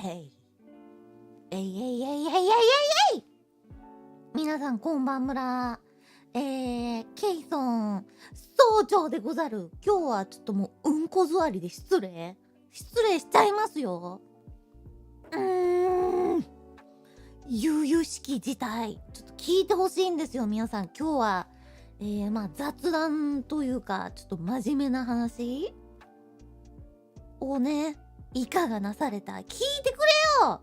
へい。えいえいえいえいえいえいえい。皆さんこんばんむら。ケイソン、総長でござる。今日はちょっともううんこ座りで失礼しちゃいますよ。悠々しき事態。ちょっと聞いてほしいんですよ、皆さん。今日は、まあ雑談というか、ちょっと真面目な話をね、いかがなされた？聞いてくれよ！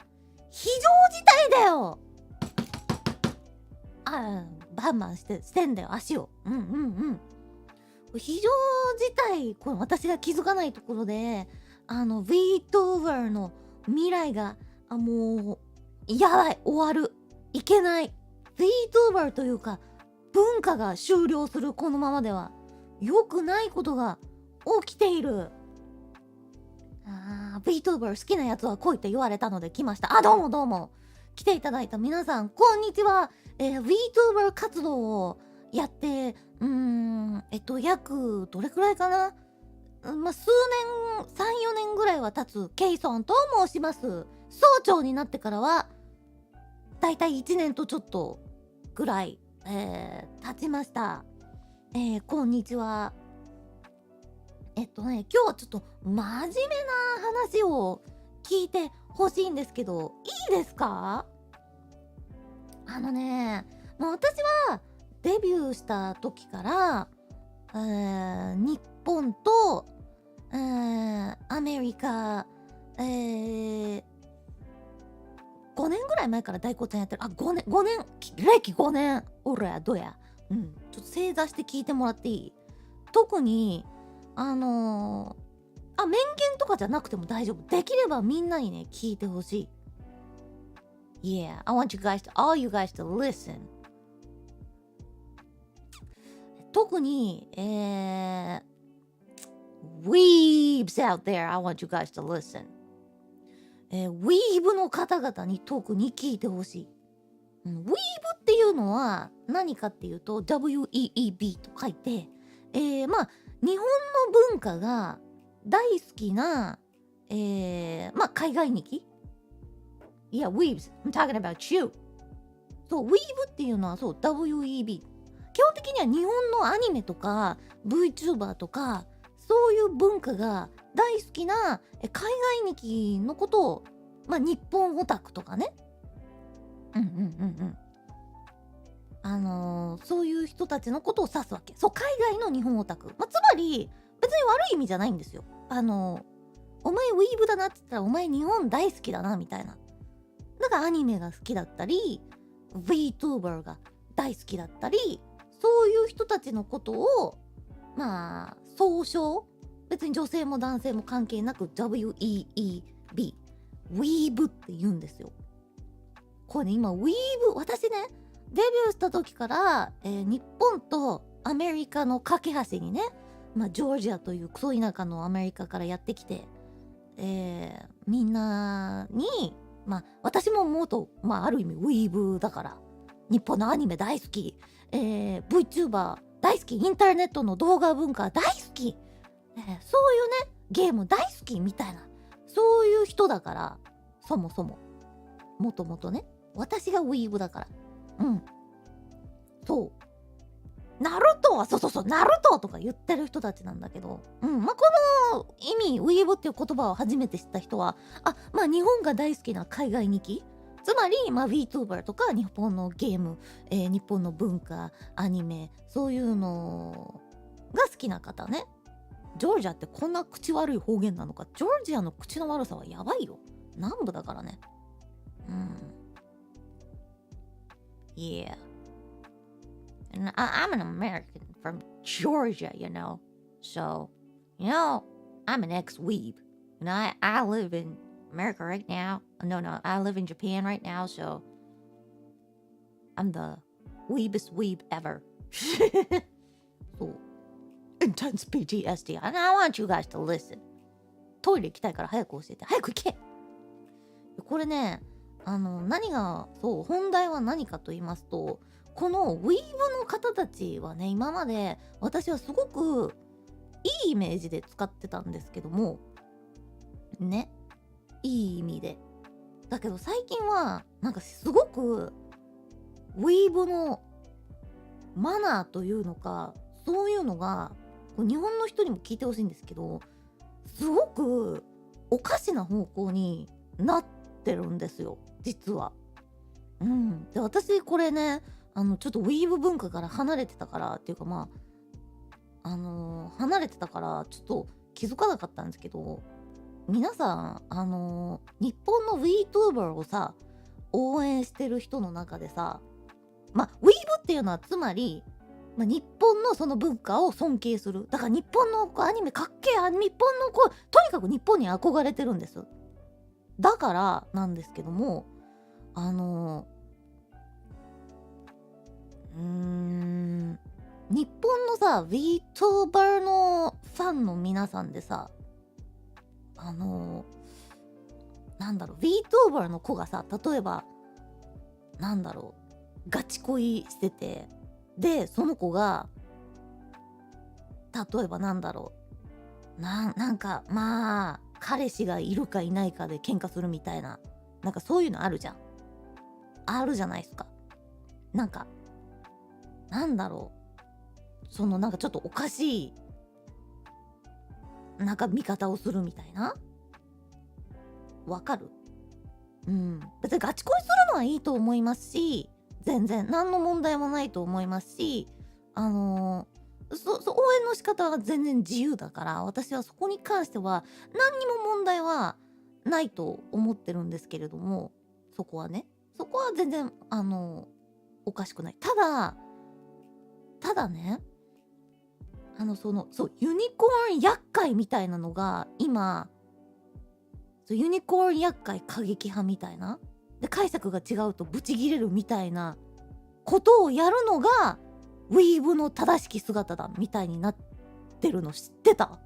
非常事態だよ！バンバンしてんだよ、足を。非常事態、これ私が気づかないところで、VTuber の未来が、もう、やばい、終わる。いけない。VTuber というか、文化が終了するこのままでは、良くないことが起きている。VTuber 好きなやつは来いって言われたので来ました。どうもどうも。来ていただいた皆さん、こんにちは。VTuber 活動をやって、約、どれくらいかな？数年、3、4年ぐらいは経つケイソンと申します。総長になってからは、だいたい1年とちょっとぐらい、経ちました。こんにちは。今日はちょっと真面目な話を聞いてほしいんですけど、いいですか？私はデビューした時から、日本と、アメリカ、5年ぐらい前から大骨ちゃんやってる。5年、歴5年。おら、どや。ちょっと正座して聞いてもらっていい？特に、面言とかじゃなくても大丈夫。できればみんなにね、聞いてほしい。Yeah, I want all you guys to listen. 特に、weebs out there, I want you guys to listen. ウィーブの方々に特に聞いてほしい。ウィーブっていうのは何かっていうと WEEB と書いて、日本の文化が大好きな、海外日記。いや、weebs. I'm talking about you. そう、ウィーブっていうのはそう、WEB。基本的には日本のアニメとか VTuber とかそういう文化が大好きな海外日記のことを、日本オタクとかね。そういう人たちのことを指すわけ。そう、海外の日本オタク。つまり、別に悪い意味じゃないんですよ。お前ウィーブだなって言ったら、お前日本大好きだな、みたいな。だからアニメが好きだったり、VTuber が大好きだったり、そういう人たちのことを、総称、別に女性も男性も関係なく WEEB、ウィーブって言うんですよ。これね、今、ウィーブ、私ね、デビューした時から、日本とアメリカの架け橋にね、ジョージアというクソ田舎のアメリカからやってきて、みんなに、私も元、ある意味ウィーブだから、日本のアニメ大好き、VTuber 大好き、インターネットの動画文化大好き、そういうね、ゲーム大好きみたいな、そういう人だから、そもそも、もともとね、私がウィーブだから。そう。ナルトは、そう、ナルトとか言ってる人たちなんだけど、この意味、ウィーブっていう言葉を初めて知った人は、日本が大好きな海外日記、つまり、VTuber とか日本のゲーム、日本の文化、アニメ、そういうのが好きな方ね。ジョージアってこんな口悪い方言なのか。ジョージアの口の悪さはやばいよ。南部だからね。Yeah. And I'm an American from Georgia, you know. So, I'm an ex-weeb. And I live in America right now. No, I live in Japan right now, so I'm the weebest weeb ever. So, intense PTSD. And I want you guys to listen. トイレ行きたいから早く教えて。早く行け！これね、本題は何かと言いますと、このウィーブの方たちはね、今まで私はすごくいいイメージで使ってたんですけども、ね、いい意味で。けど最近はなんかすごくウィーブのマナーというのか、そういうのがこう日本の人にも聞いてほしいんですけど、すごくおかしな方向になってるんですよ、実は。で、私これね、ちょっとウィーブ文化から離れてたからっていうか、離れてたからちょっと気づかなかったんですけど、皆さん日本の VTuber をさ応援してる人の中でさ、ウィーブっていうのはつまり、日本のその文化を尊敬する。だから日本のアニメかっけえ、日本のとにかく日本に憧れてるんです。だからなんですけども、日本のさ VTuber のファンの皆さんでさ、VTuber の子がさ、例えばガチ恋してて、でその子が例えばなんか彼氏がいるかいないかで喧嘩するみたいな、なんかそういうのあるじゃん。あるじゃないですか。なんかそのなんかちょっとおかしいなんか見方をするみたいな。わかる？別にガチ恋するのはいいと思いますし、全然何の問題もないと思いますし、応援の仕方は全然自由だから、私はそこに関しては何にも問題はないと思ってるんですけれども、そこは全然おかしくない。ただね、ユニコーン厄介みたいなのが今、ユニコーン厄介過激派みたいなで、解釈が違うとブチギレるみたいなことをやるのがウィーブの正しき姿だみたいになってるの知ってた？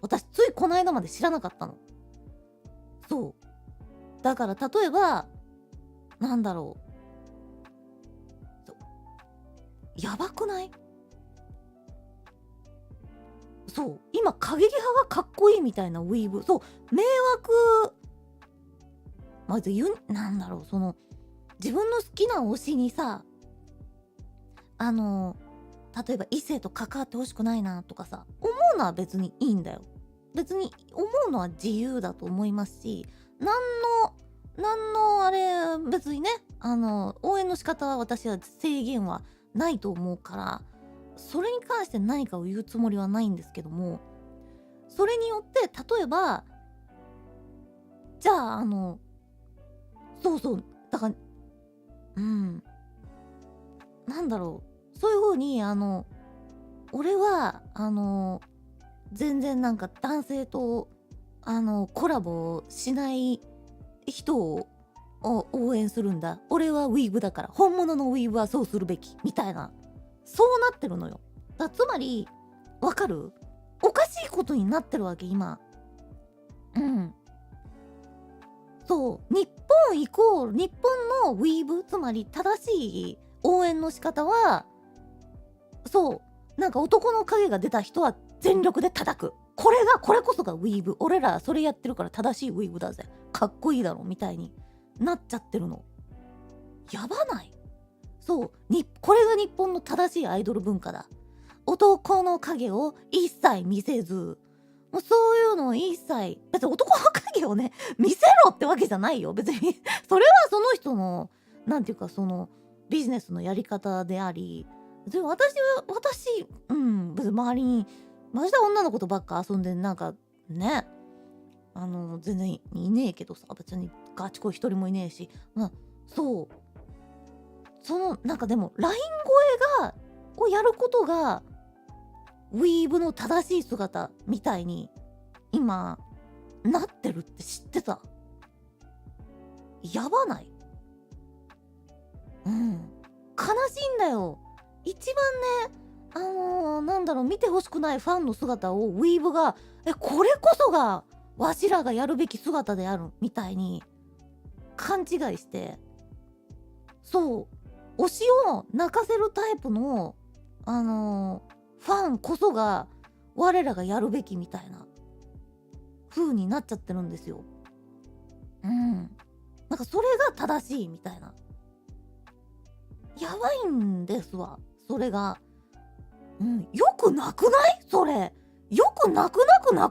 私ついこの間まで知らなかったの。だから例えばやばくない？今過激派がかっこいいみたいなウィーブ、迷惑、自分の好きな推しにさ、例えば異性と関わってほしくないなとかさ、思うのは別にいいんだよ。別に思うのは自由だと思いますし、なんのあれ、別にね、応援の仕方は私は制限はないと思うから、それに関して何かを言うつもりはないんですけども、それによって例えばじゃあだからそういう風に俺は全然なんか男性とコラボしない人を応援するんだ、俺はウィーブだから本物のウィーブはそうするべきみたいな、そうなってるのよ。つまりわかる？おかしいことになってるわけ今。日本イコール日本のウィーブ、つまり正しい応援の仕方は、なんか男の影が出た人は全力で叩く、これこそがウィーブ、俺らそれやってるから正しいウィーブだぜ、かっこいいだろみたいになっちゃってるの。やばない？これが日本の正しいアイドル文化だ。男の影を一切見せず、もうそういうのを一切、別に男の影をね見せろってわけじゃないよ、別にそれはその人のなんていうか、そのビジネスのやり方であり、別に私別に周りにマジで女の子とばっか遊んでなんかね、全然いねえけどさ、別にガチ恋一人もいねえし、なんかでもライン声をやることがウィーブの正しい姿みたいに今なってるって知ってた？やばない？悲しいんだよ。一番ね、見てほしくないファンの姿をウィーブがこれこそがわしらがやるべき姿であるみたいに勘違いして、推しを泣かせるタイプのファンこそが我らがやるべきみたいな風になっちゃってるんですよ。なんかそれが正しいみたいな。やばいんですわ、それが。よくなくない？それ。よくなくない？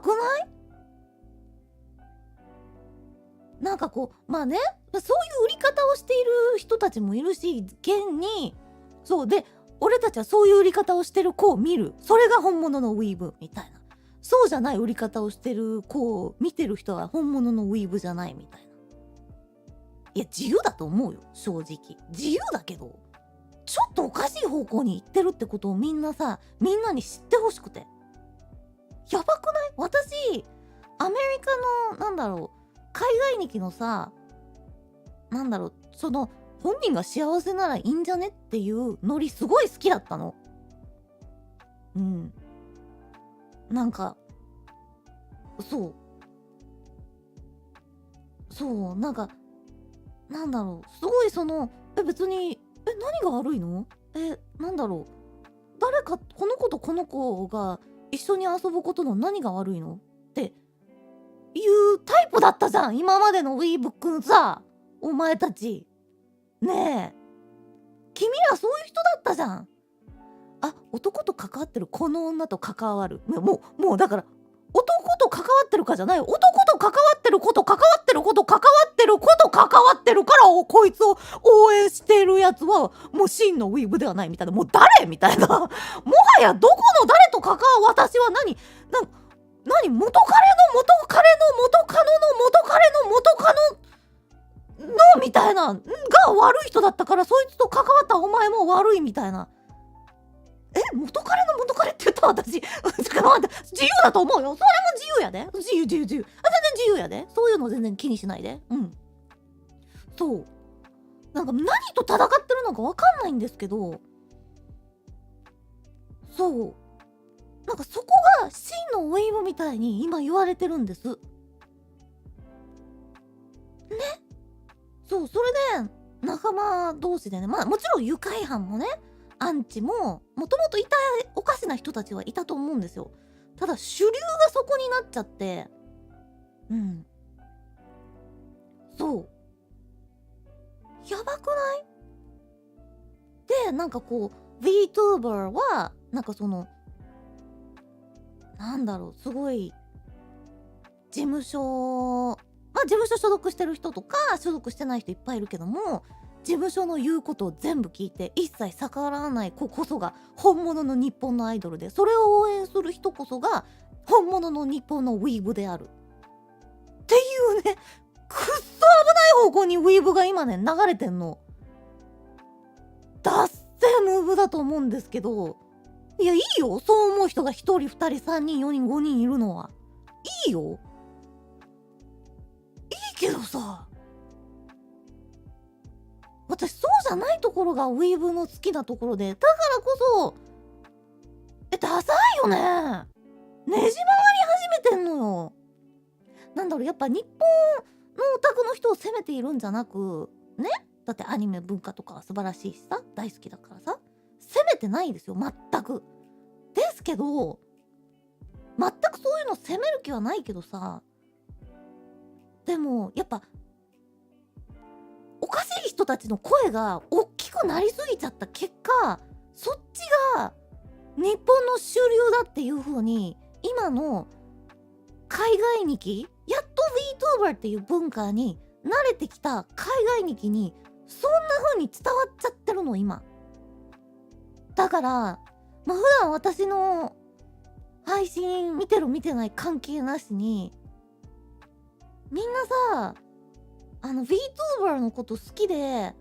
なんかこう、まあね、そういう売り方をしている人たちもいるし、現に、そうで、俺たちはそういう売り方をしてる子を見る。それが本物のウィーブみたいな。そうじゃない売り方をしてる子を見てる人は本物のウィーブじゃないみたいな。いや、自由だと思うよ、正直。自由だけど、ちょっとおかしい方向に行ってるってことをみんなに知ってほしくて。やばくない？私、アメリカの、海外日記の本人が幸せならいいんじゃねっていうノリすごい好きだったの。なんか、そう。そう、すごい別に、何が悪いの？この子とこの子が一緒に遊ぶことの何が悪いの？っていうタイプだったじゃん、今までのウィーブくんさ、お前たち。ねえ、君らそういう人だったじゃん。男と関わってるこの女と関わる。もうだから、男と関わってるかじゃない。男と関わってること関わってること関わってること関わってるから、こいつを応援してるやつはもう真のウィーブではないみたいな。もう誰みたいな。もはやどこの誰と関わ私は何元彼の元カノの元カノの元彼の元カノのみたいなが悪い人だったから、そいつと関わったお前も悪いみたいな。元彼の元彼って言った私。ちょっと待って、自由だと思うよ。それも自由やで。自由。全然自由やで。そういうの全然気にしないで。そう。何と戦ってるのかわかんないんですけど、そう。そこが真のウェイブみたいに今言われてるんです。ね。そう、それで、仲間同士でね、もちろん愉快犯もね、アンチも、もともといたおかしな人たちはいたと思うんですよ。ただ、主流がそこになっちゃって、そう。やばくない？で、VTuber は、すごい、事務所所属してる人とか、所属してない人いっぱいいるけども、事務所の言うことを全部聞いて、一切逆らわない子こそが本物の日本のアイドルで、それを応援する人こそが本物の日本のウィーブである。っていうね、くっそ危ない方向にウィーブが今ね、流れてんの。ダッセームーブだと思うんですけど、いや、いいよ。そう思う人が1人、2人、3人、4人、5人いるのは。いいよ。いいけどさ、私そうじゃないところがウィーブの好きなところで、だからこそ、ダサいよね。ねじ曲がり始めてんのよ。やっぱ日本のオタクの人を責めているんじゃなく、ね、だってアニメ文化とかは素晴らしいしさ、大好きだからさ、責めてないですよ、全く。ですけど、全くそういうの責める気はないけどさ、でもやっぱおかしい人たちの声が大きくなりすぎちゃった結果、そっちが日本の主流だっていう風に、今の海外日記、やっと VTuber っていう文化に慣れてきた海外日記にそんな風に伝わっちゃってるの今。だから普段私の配信見てる見てない関係なしに、みんなさ、VTuber のこと好きで、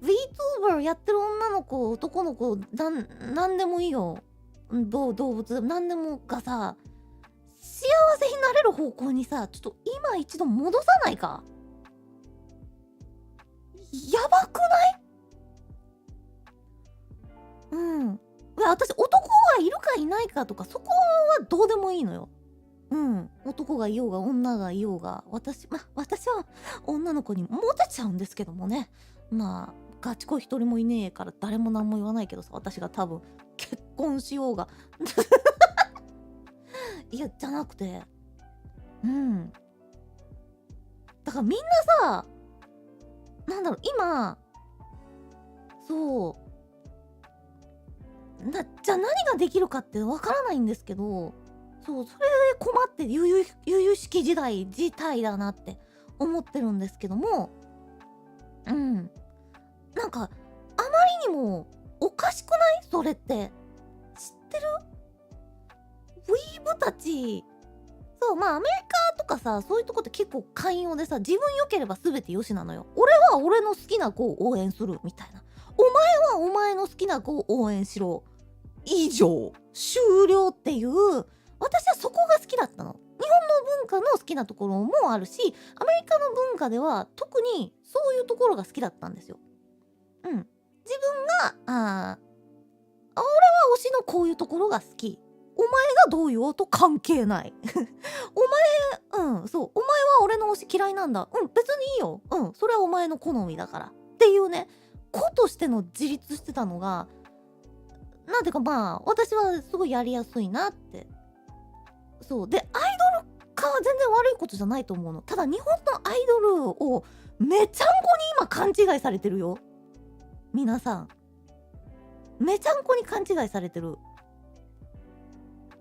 VTuber やってる女の子、男の子、なんでもいいよ。動物、なんでもがさ、幸せになれる方向にさ、ちょっと今一度戻さないか？やばくない？私、男がいるかいないかとか、そこはどうでもいいのよ。男がいようが女がいようが、私は女の子にモテちゃうんですけどもね。ガチ恋一人もいねえから誰も何も言わないけどさ、私が多分結婚しようがいや、じゃなくて、だからみんなさ、なんだろう、今、そう、じゃあ何ができるかってわからないんですけど、そう、それで困って由々しき事態だなって思ってるんですけども、うん。なんか、あまりにもおかしくない？それって。知ってる？ウィーブたち、そう、まあアメリカとかさ、そういうとこって結構寛容でさ、自分良ければ全て良しなのよ。俺は俺の好きな子を応援するみたいな。お前はお前の好きな子を応援しろ。以上。終了っていう、私はそこが好きだったの。日本の文化の好きなところもあるし、アメリカの文化では特にそういうところが好きだったんですよ。うん。自分が、俺は推しのこういうところが好き。お前がどう言おうと関係ない。お前、そう、お前は俺の推し嫌いなんだ。別にいいよ。それはお前の好みだから。っていうね、子としての自立してたのが、なんていうかまあ、私はすごいやりやすいなって。そう。で、アイドル化は全然悪いことじゃないと思うの。ただ、日本のアイドルをめちゃんこに今勘違いされてるよ。皆さん。めちゃんこに勘違いされてる。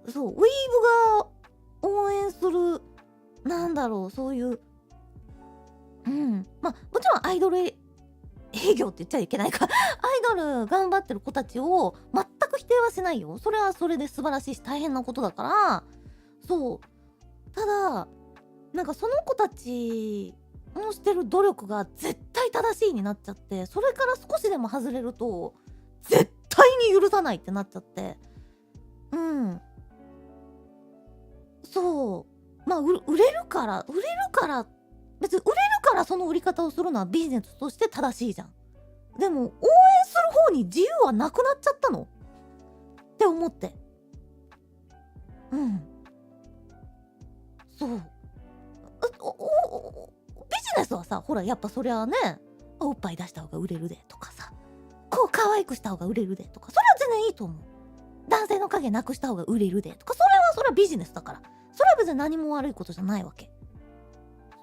そう、ウィーブが応援する、なんだろう、そういう、まあ、もちろんアイドル営業って言っちゃいけないか。アイドル頑張ってる子たちを全く否定はしないよ。それはそれで素晴らしいし大変なことだから、そう。ただ、なんかその子たちのしてる努力が絶対正しいになっちゃって、それから少しでも外れると、絶対に許さないってなっちゃって、うん。そう。まあ、売れるから、別に売れるからその売り方をするのはビジネスとして正しいじゃん。でも、応援する方に自由はなくなっちゃったのって思って。うん。そう。ビジネスはさ、ほら、やっぱそりゃね、おっぱい出した方が売れるでとかさ、こう可愛くした方が売れるでとか、それは全然いいと思う。男性の影なくした方が売れるでとか、それはビジネスだから。それは別に何も悪いことじゃないわけ。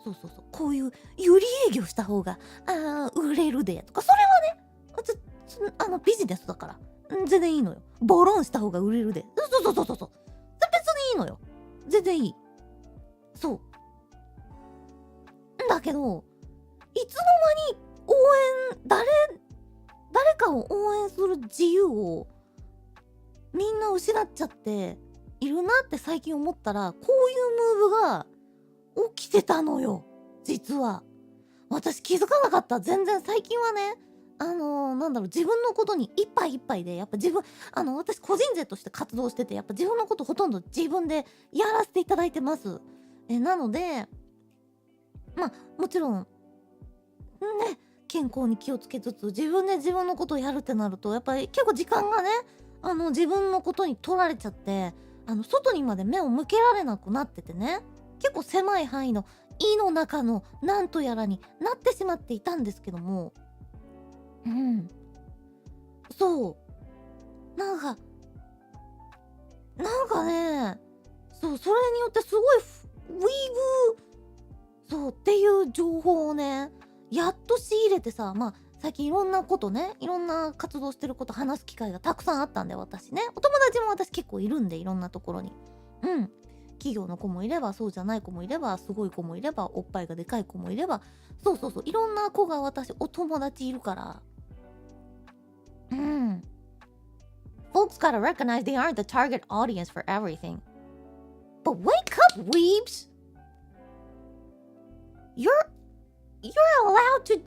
そう。こういう有利営業した方が、売れるでとか、それはね、ビジネスだから。全然いいのよ。ボロンした方が売れるで。そう。別にいいのよ。全然いい。そう。だけど、いつの間に誰かを応援する自由をみんな失っちゃっているなって最近思ったら、こういうムーブが起きてたのよ。実は。私気づかなかった。全然最近はね、なんだろう、自分のことにいっぱいいっぱいで、やっぱ私個人勢として活動してて、やっぱ自分のことほとんど自分でやらせていただいてます。なので、まあ、もちろん、ね、健康に気をつけつつ、自分で自分のことをやるってなると、やっぱり結構時間がね、自分のことに取られちゃって、外にまで目を向けられなくなっててね、結構狭い範囲の胃の中のなんとやらになってしまっていたんですけども、うん。そう。なんかね、そう、それによってすごいウィーブ、そうっていう情報をね、やっと仕入れてさ、まあ、最近いろんなことね、いろんな活動してること話す機会がたくさんあったんで、私ね。お友達も私結構いるんで、いろんなところに。うん。企業の子もいれば、そうじゃない子もいれば、すごい子もいれば、おっぱいがでかい子もいれば、そう。いろんな子が私、お友達いるから。うん。Folks gotta recognize they aren't the target audience for everything. But wake up, weebs! You're allowed to,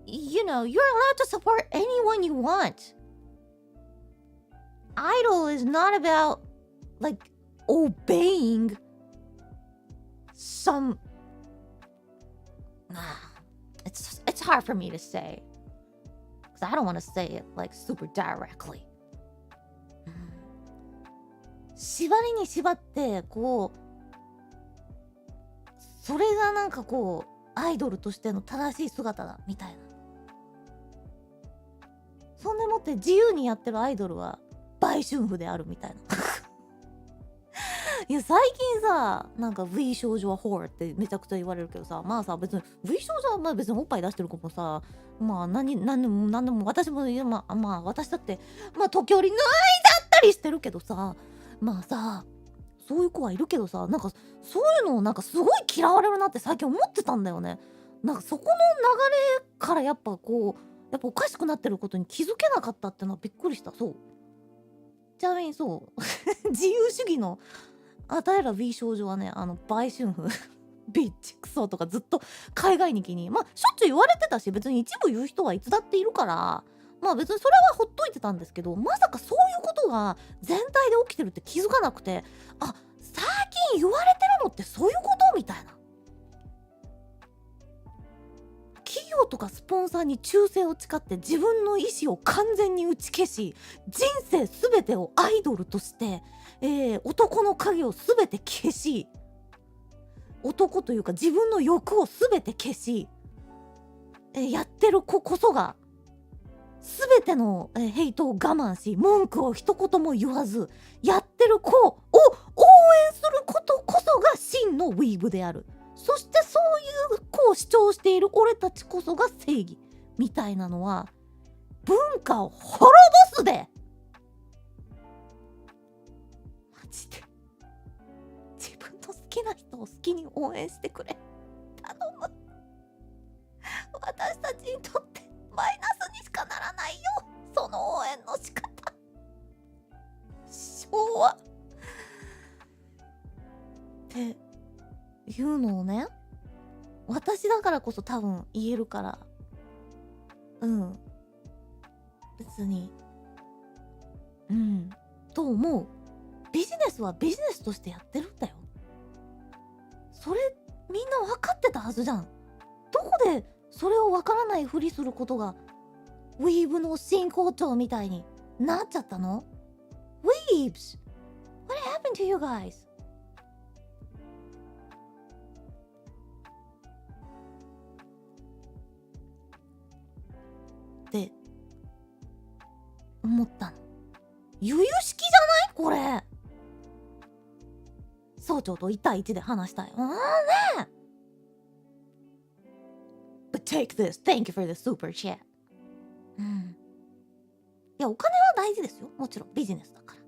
you're allowed to support anyone you want. Idol is not about, like, obeying some... It's hard for me to say. Because I don't want to say it, like, super directly. 縛りに縛って、こう、それがなんかこう、アイドルとしての正しい姿だ、みたいな。そんでもって自由にやってるアイドルは、売春婦であるみたいな。いや最近さなんか V 少女はホーってめちゃくちゃ言われるけどさ、まあさ別に V 少女はまあ別におっぱい出してる子もさ、まあ何でも私もいやまあ私だってまあ時折脱いだったりしてるけどさ、まあさそういう子はいるけどさ、なんかそういうのをなんかすごい嫌われるなって最近思ってたんだよね。なんかそこの流れからやっぱこうやっぱおかしくなってることに気づけなかったってのはびっくりした。そうちなみにそう自由主義のあたいら B 少女はね、売春婦ビッチクソとかずっと海外に気に、まあしょっちゅう言われてたし、別に一部言う人はいつだっているから、まあ別にそれはほっといてたんですけど、まさかそういうことが全体で起きてるって気づかなくて、あ、最近言われてるのってそういうことみたいな。企業とかスポンサーに忠誠を誓って自分の意思を完全に打ち消し、人生すべてをアイドルとして、男の影をすべて消し、男というか自分の欲をすべて消し、やってる子こそがすべての、ヘイトを我慢し、文句を一言も言わずやってる子を応援することこそが真のウィーブである。そしてそういう子を主張している俺たちこそが正義みたいなのは文化を滅ぼすで。マジで自分の好きな人を好きに応援してくれ、頼む。私たちにとってマイナスにしかならないよ、その応援の仕方。昭和っていうのをね、私だからこそ多分言えるから、別にと思う。ビジネスはビジネスとしてやってるんだよ。それみんな分かってたはずじゃん。どこでそれを分からないふりすることがウィーブの真骨頂みたいになっちゃったの？ Weebs! What happened to you guys? って思ったの。由々しきじゃないこれ。総長と1対1で話したい。ねえ。But take this. Thank you for the super chat. いやお金は大事ですよ。もちろんビジネスだから。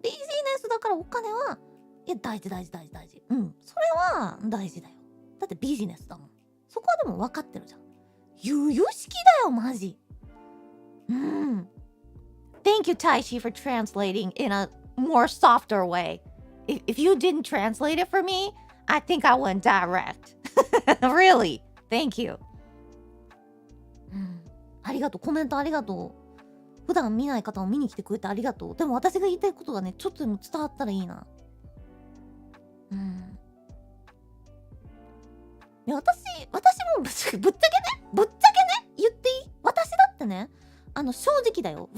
ビジネスだからお金はいや大事。それは大事だよ。だってビジネスだもん。そこはでも分かってるじゃん。由々しきだよマジ。Thank you, Taishi, for translating in a more softer way. If you didn't translate it for me, I think I went direct. Really? Thank you. ありがとう。コメントありがとう。普段見ない方も見に来てくれてありがとう。でも私が言いたいことがね、ちょっとでも伝わったらいいな。いや私もぶっちゃけね、言っていい？私だってね、正直だよ。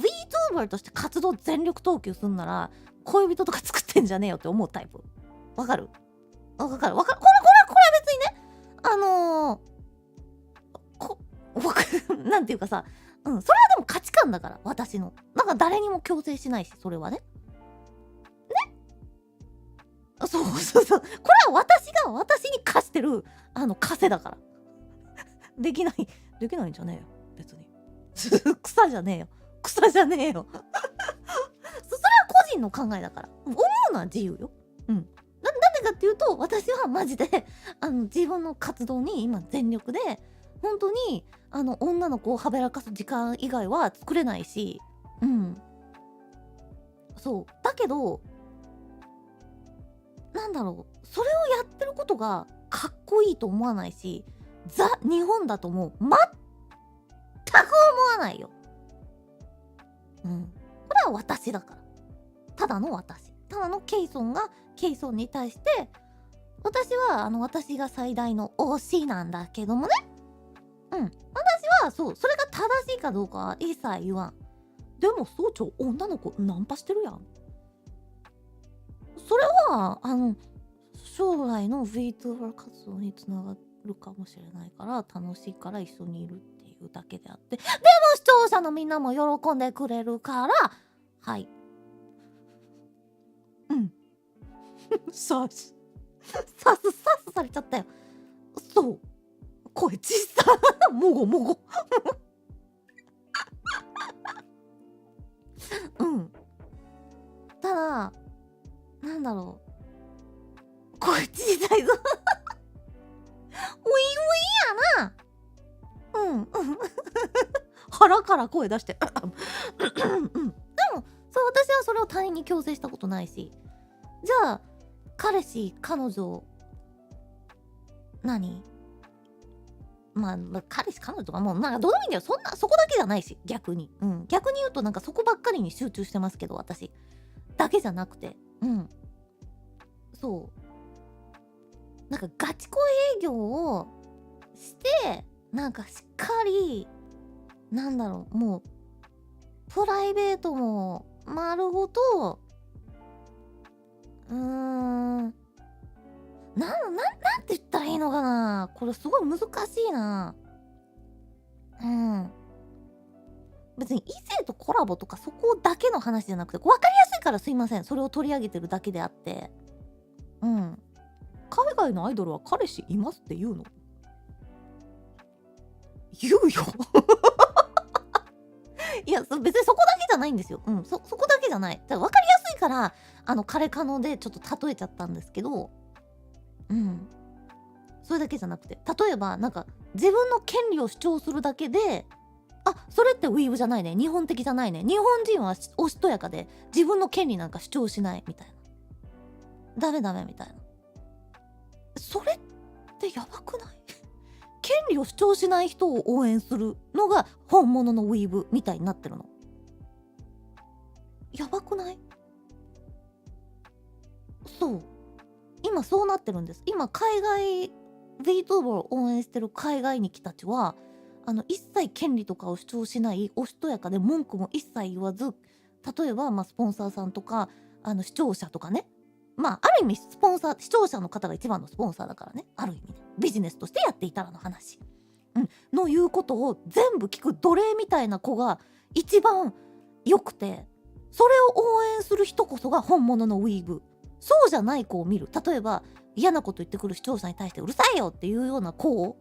VTuber として活動全力投球すんなら、恋人とか作ってんじゃねえよって思うタイプ。わかる。これは別にね、なんていうかさ、それはでも価値観だから、私の。なんか誰にも強制しないし、それはね。そう。これは私が私に課してる、枷だから。できないんじゃねえよ。別に。草じゃねえよ。それは個人の考えだから。思うのは自由よ。なんでかっていうと、私はマジで、自分の活動に今全力で、本当に、女の子をはべらかす時間以外は作れないし、そう。だけど、なんだろう、それをやってることがかっこいいと思わないし、ザ・日本だともう全く思わないよ。これは私だから。ただのケイソンがケイソンに対して、私は私が最大の推しなんだけどもね。私はそう、それが正しいかどうかは一切言わん。でも総長、女の子ナンパしてるやん。それは将来の VTuber 活動につながるかもしれないから、楽しいから一緒にいるっていうだけであって、でも視聴者のみんなも喜んでくれるから、はい。さすされちゃったよ。そう。声小さ。もごもご。うん。ただ、なんだろう。声小さいぞ。ウィンウィンやな。うん。腹から声出して。うん。でも、そう、私はそれを他人に強制したことないし。じゃあ、彼氏、彼女、何まあ、彼氏、彼女とかもう、なんかどうでもいいんだよ。そこだけじゃないし、逆に。うん。逆に言うと、なんかそこばっかりに集中してますけど、私。だけじゃなくて。うん。そう。なんかガチ恋営業をして、なんかしっかり、なんだろう、もう、プライベートも丸ごと、なんて言ったらいいのかな。これすごい難しいな。うん。別に異性とコラボとかそこだけの話じゃなくて、分かりやすいからすいません。それを取り上げてるだけであって。うん。海外のアイドルは彼氏いますって言うの？言うよ。いや、別にそこだけじゃないんですよ。うん、そこだけじゃない。分かりやすいから、彼可能でちょっと例えちゃったんですけど、うん。それだけじゃなくて、例えば、なんか、自分の権利を主張するだけで、あ、それってウィーブじゃないね。日本的じゃないね。日本人はおしとやかで、自分の権利なんか主張しないみたいな。ダメダメみたいな。それってやばくない？権利を主張しない人を応援するのが本物のウィーブみたいになってるの。やばくない？そう。今そうなってるんです。今海外 VTuber を応援してる海外に来たちは、一切権利とかを主張しないおしとやかで文句も一切言わず、例えば、スポンサーさんとか、視聴者とかね。ある意味スポンサー、視聴者の方が一番のスポンサーだからね。ある意味ね。ビジネスとしてやっていたらの話。の言うことを全部聞く奴隷みたいな子が一番良くて、それを応援する人こそが本物のウィーブ。そうじゃない子を見る。例えば嫌なこと言ってくる視聴者に対してうるさいよっていうような子を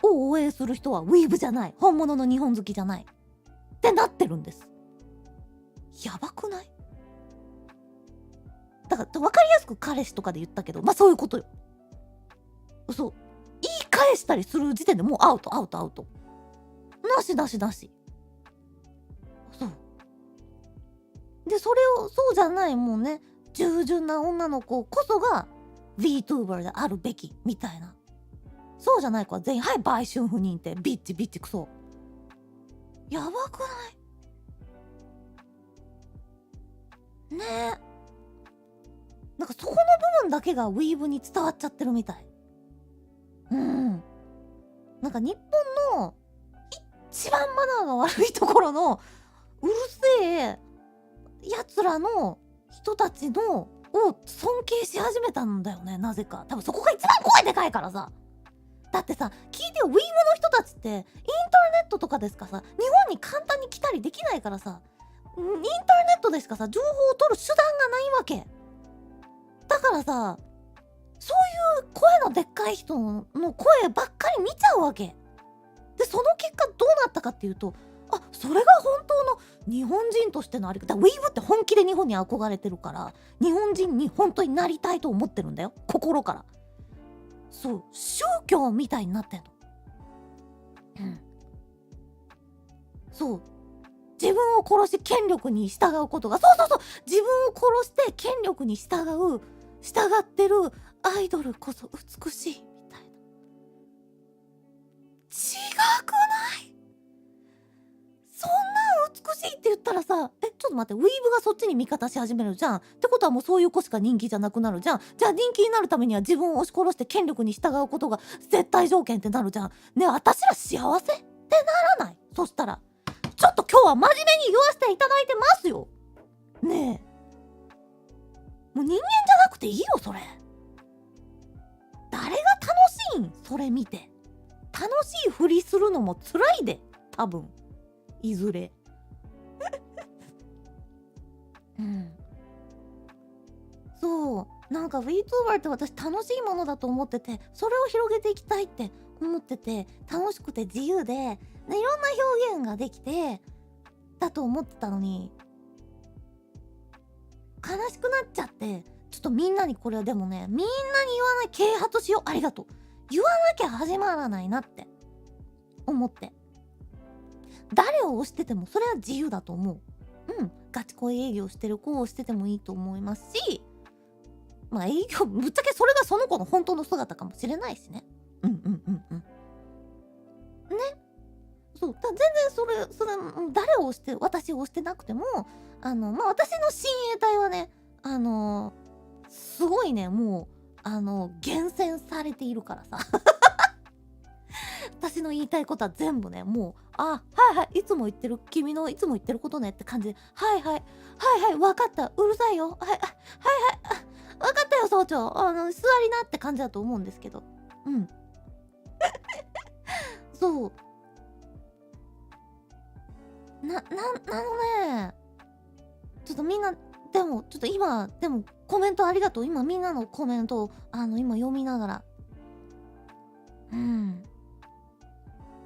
応援する人はウィーブじゃない。本物の日本好きじゃない。ってなってるんです。やばくない？だから分かりやすく彼氏とかで言ったけど、そういうことよ。そう。言い返したりする時点でもうアウト。なし。そう。で、それを、そうじゃないもうね、従順な女の子こそが VTuber であるべきみたいな。そうじゃない子は全員、はい、売春不認定、ビッチクソ。やばくない？ねえ。なんかそこの部分だけがウィーブに伝わっちゃってるみたい。なんか日本の一番マナーが悪いところのうるせえやつらの人たちのを尊敬し始めたんだよね、なぜか。多分そこが一番声でかいからさ。だってさ、聞いてよ、ウィーブの人たちってインターネットとかでしかさ、日本に簡単に来たりできないからさ、インターネットでしかさ、情報を取る手段がないわけ。だからさ、そういう声のでっかい人の声ばっかり見ちゃうわけ。で、その結果どうなったかっていうと、それが本当の日本人としてのあり方。ウィーブって本気で日本に憧れてるから、日本人に本当になりたいと思ってるんだよ。心から。そう、宗教みたいになってんの。そう。自分を殺し権力に従うことが、そう。自分を殺して権力に従ってるアイドルこそ美しいみたいな。違くない？そんな美しいって言ったらさ、ちょっと待って、ウィーブがそっちに味方し始めるじゃん。ってことはもうそういう子しか人気じゃなくなるじゃん。じゃあ人気になるためには自分を押し殺して権力に従うことが絶対条件ってなるじゃん。ねえ、私ら幸せってならない？そしたら、ちょっと今日は真面目に言わせていただいてますよ。ねえ。もう人間じゃなくていいよ、それ。誰が楽しいん？それ見て。楽しいふりするのも辛いで、多分。いずれ。なんか VTuber って私楽しいものだと思ってて、それを広げていきたいって思ってて、楽しくて自由で、いろんな表現ができてだと思ってたのに、悲しくなっちゃって、ちょっとみんなにこれはでもね、みんなに言わない、啓発しよう、ありがとう。言わなきゃ始まらないなって思って。誰を推しててもそれは自由だと思う。ガチ恋営業してる子をしててもいいと思いますし、まあ営業、ぶっちゃけそれがその子の本当の姿かもしれないしね。ね。そう。全然誰を推して、私を推してなくても、まあ私の親衛隊はね、すごいね、もう、厳選されているからさ。私の言いたいことは全部ね、もう、はいはい、いつも言ってる、君のいつも言ってることねって感じで、はいはい、はいはい、わかった、うるさいよ、はい、はいはい、わかったよ、総長、座りなって感じだと思うんですけど。そう。なのね、ちょっとみんな、でも、ちょっと今、でも、コメントありがとう。今、みんなのコメントを、今読みながら。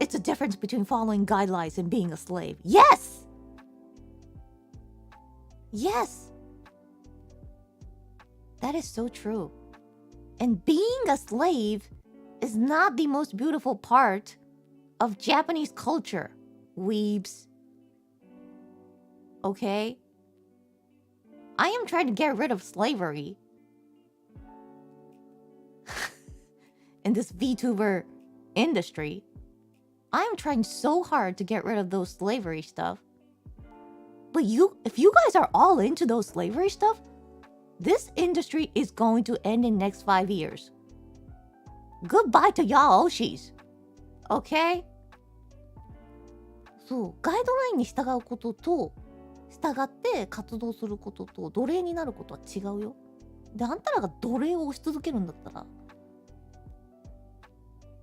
It's a difference between following guidelines and being a slave. Yes! Yes! That is so true. And being a slave is not the most beautiful part of Japanese culture, weebs. Okay? I am trying to get rid of slavery. In this VTuber industry. I'm trying so hard to get rid of those slavery stuff. But if you guys are all into those slavery stuff, this industry is going to end in next 5 years. Goodbye to y'all Oshis. Okay? そう、ガイドラインに従うことと、従って活動することと、奴隷になることは違うよ。で、あんたらが奴隷を押し続けるんだったら、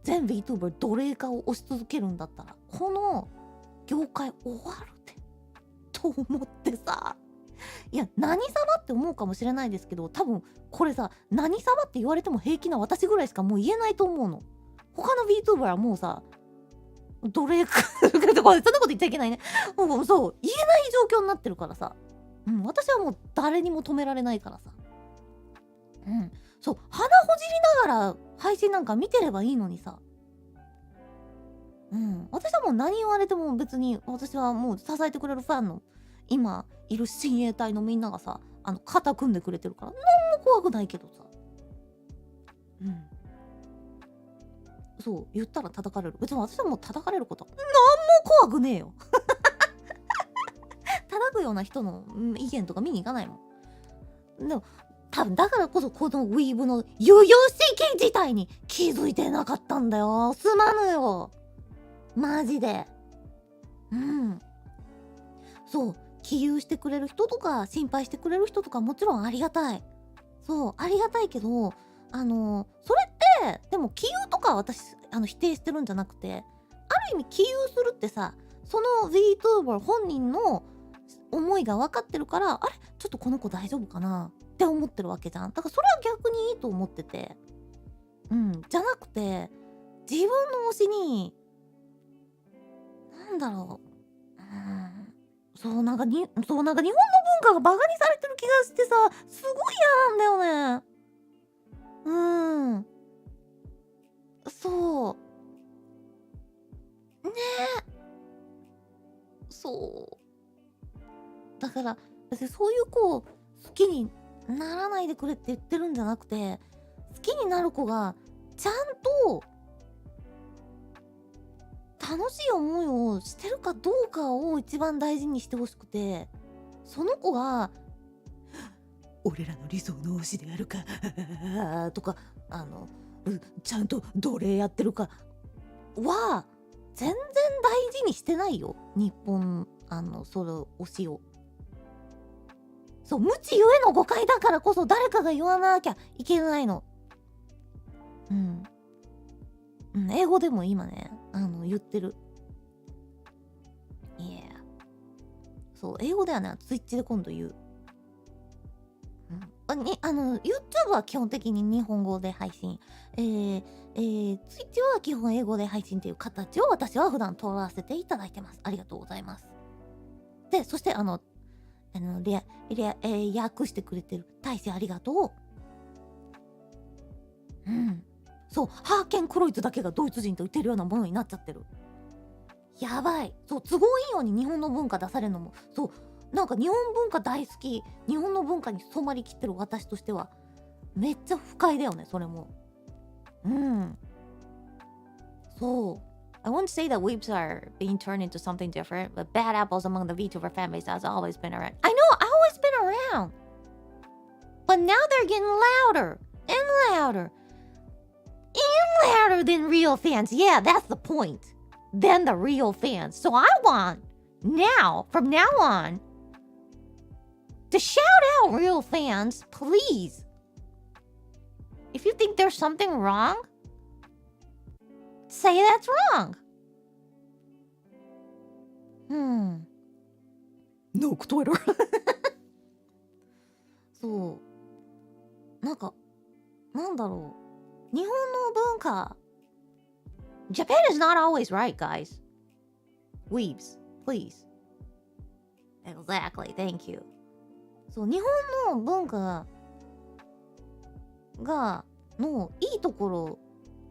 全 VTuber 奴隷化を押し続けるんだったら、この業界終わるでと思ってさ。いや、何様って思うかもしれないですけど、多分これさ、何様って言われても平気な私ぐらいしかもう言えないと思うの。他の VTuber はもうさ、奴隷化そんなこと言っちゃいけないね。もうそう、言えない状況になってるからさ。私はもう誰にも止められないからさ。そう、鼻ほじりながら配信なんか見てればいいのにさ。私はもう何言われても別に、私はもう支えてくれるファンの今いる親衛隊のみんながさ、肩組んでくれてるから何も怖くないけどさ。そう、言ったら叩かれる。別に私はもう叩かれること何も怖くねえよ。叩くような人の意見とか見に行かないもん。でも多分だからこそこのウィーブの余裕席自体に気づいてなかったんだよ。すまぬよ。マジで。そう、起憂してくれる人とか心配してくれる人とかもちろんありがたい。そう、ありがたいけど、それってでも起憂とか私否定してるんじゃなくて、ある意味起憂するってさ、その VTuber 本人の思いが分かってるから、あれちょっとこの子大丈夫かなって思ってるわけじゃん。だからそれは逆にいいと思ってて、じゃなくて自分の推しになんだろう、そうなんか日本の文化がバカにされてる気がしてさ、すごい嫌なんだよね。そうねえ、そうだから別にそういう子を好きにならないでくれって言ってるんじゃなくて、好きになる子がちゃんと楽しい思いをしてるかどうかを一番大事にしてほしくて、その子が俺らの理想の推しであるかとかちゃんと奴隷やってるかは全然大事にしてないよ、日本その推しを。そう、無知ゆえの誤解だからこそ誰かが言わなきゃいけないの。英語でも今ね言ってる。いや、そう英語ではね、ツイッチで今度言う。YouTube は基本的に日本語で配信、Twitch は基本英語で配信っていう形を私は普段取らせていただいてます。ありがとうございます。で、そして訳してくれてる大使ありがとう。うん。そう、ハーケンクロイツだけがドイツ人と言ってるようなものになっちゃってる。やばい。そう、都合いいように日本の文化出されるのも、そう、なんか日本文化大好き、日本の文化に染まりきってる私としては、めっちゃ不快だよね、それも。うん。そう。I won't say that weeps are being turned into something different, but bad apples among the VTuber fan base has always been around. I know, always been around. But now they're getting louder and louder and louder than real fans. Yeah, that's the point. Than the real fans. So I want now, from now on, to shout out real fans, please. If you think there's something wrong, say that's wrong. No Twitter. そう。なんか、なんだろう。日本の文化。Japan is not always right, guys. Weebs, please. Exactly, thank you. そう、日本の文化のいいところ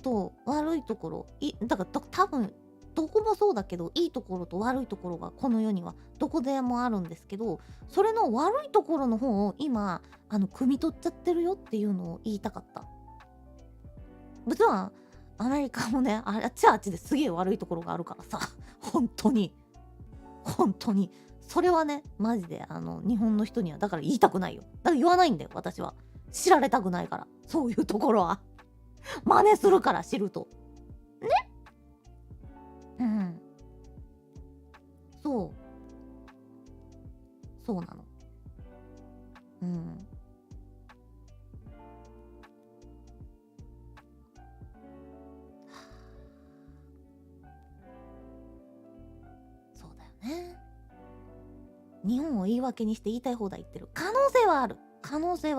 と悪いところ、だから多分どこもそうだけど、いいところと悪いところがこの世にはどこでもあるんですけど、それの悪いところの方を今汲み取っちゃってるよっていうのを言いたかった。実はアメリカもね、あっちはあっちですげえ悪いところがあるからさ、本当にそれはね、マジで日本の人にはだから言いたくないよ。だから言わないんだよ、私は。知られたくないから、そういうところは真似するから、知るとね。うん、そうなの。うん。そうだよね。日本を言い訳にして言いたい放題言ってる可能性は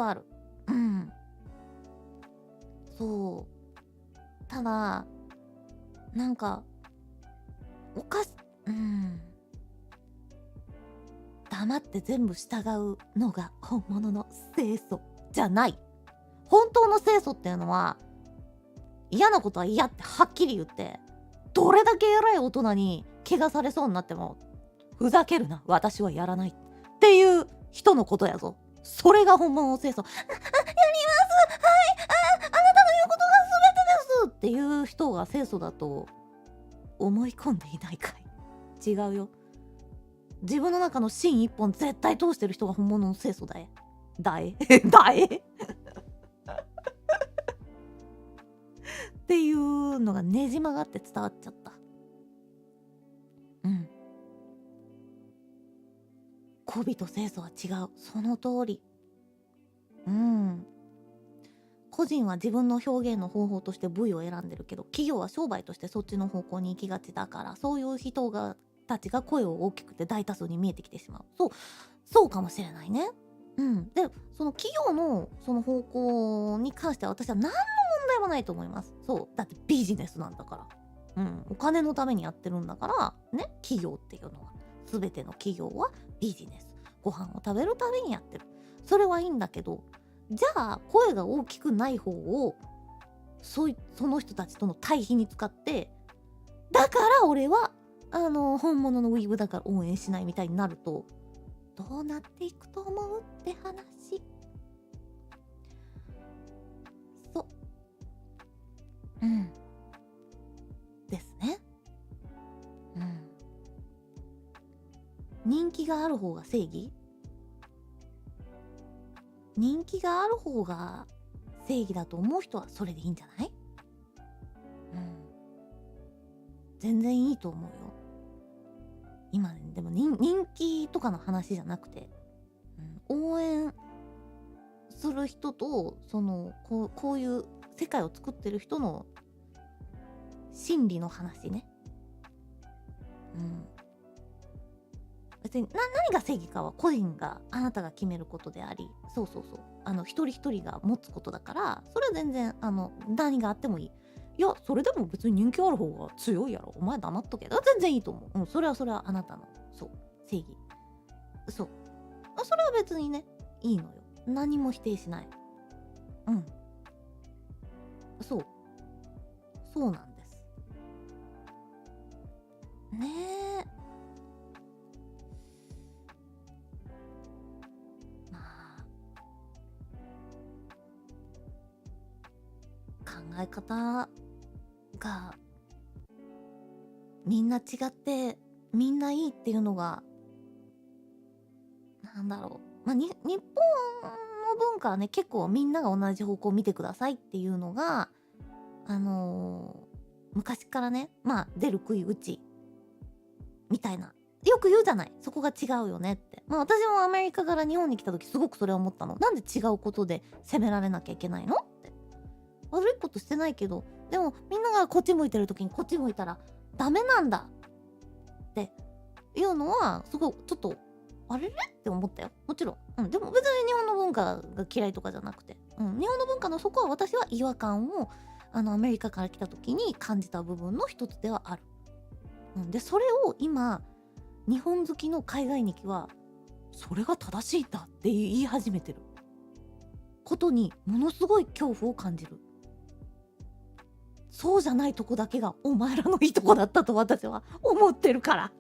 ある。うん。そう。ただなんか黙って全部従うのが本物の清楚じゃない。本当の清楚っていうのは、嫌なことは嫌ってはっきり言って、どれだけ偉い大人に怪我されそうになっても、ふざけるな、私はやらないっていう人のことやぞ。それが本物の清楚。やります、はい、あなたの言うことが全てですっていう人が清楚だと思い込んでいないかい。違うよ。自分の中の芯一本絶対通してる人が本物の清楚だえ。だえっていうのがねじ曲がって伝わっちゃった。うん。媚びと清楚は違う。その通り。うん。個人は自分の表現の方法として部位を選んでるけど、企業は商売としてそっちの方向に行きがちだから、そういう人たちが声を大きくて大多数に見えてきてしまう。そうかもしれないね。うん。で、その企業のその方向に関しては私は何の問題もないと思います。そう。だってビジネスなんだから。うん。お金のためにやってるんだから、ね。企業っていうのは。すべての企業はビジネス。ご飯を食べるためにやってる。それはいいんだけど、じゃあ声が大きくない方をその人たちとの対比に使って、だから俺は本物のウィーブだから応援しないみたいになると、どうなっていくと思うって話。うんですね。うん。人気がある方が正義？人気がある方が正義だと思う人はそれでいいんじゃない？うん。全然いいと思うよ。今ね、でも人気とかの話じゃなくて、応援する人と、こういう世界を作ってる人の心理の話ね。別別に何が正義かは個人があなたが決めることであり、そうそうそう、一人一人が持つことだから、それは全然何があってもいい。いや、それでも別に人気ある方が強いやろ、お前黙っとけ、全然いいと思う。うん、それはあなたの、そう、正義。そう、それは別にね、いいのよ。何も否定しない。うん、そうそうなんです。ねえ。まあ、考え方がみんな違ってみんないいっていうのが、なんだろう、まあ、日本の文化はね、結構みんなが同じ方向を見てくださいっていうのが、あの昔からね、まあ出る杭打ちみたいな、よく言うじゃない、そこが違うよねって。まあ私もアメリカから日本に来た時すごくそれを思ったの。なんで違うことで責められなきゃいけないのって。悪いことしてないけど、でもみんながこっち向いてる時にこっち向いたらダメなんだっていうのは、すごいちょっとあれれって思ったよ。もちろん。うん。でも別に日本の文化が嫌いとかじゃなくて。うん。日本の文化のそこは私は違和感を、アメリカから来た時に感じた部分の一つではある。うん。で、それを今、日本好きの海外日記は、それが正しいんだって言い始めてることに、ものすごい恐怖を感じる。そうじゃないとこだけがお前らのいいとこだったと私は思ってるから。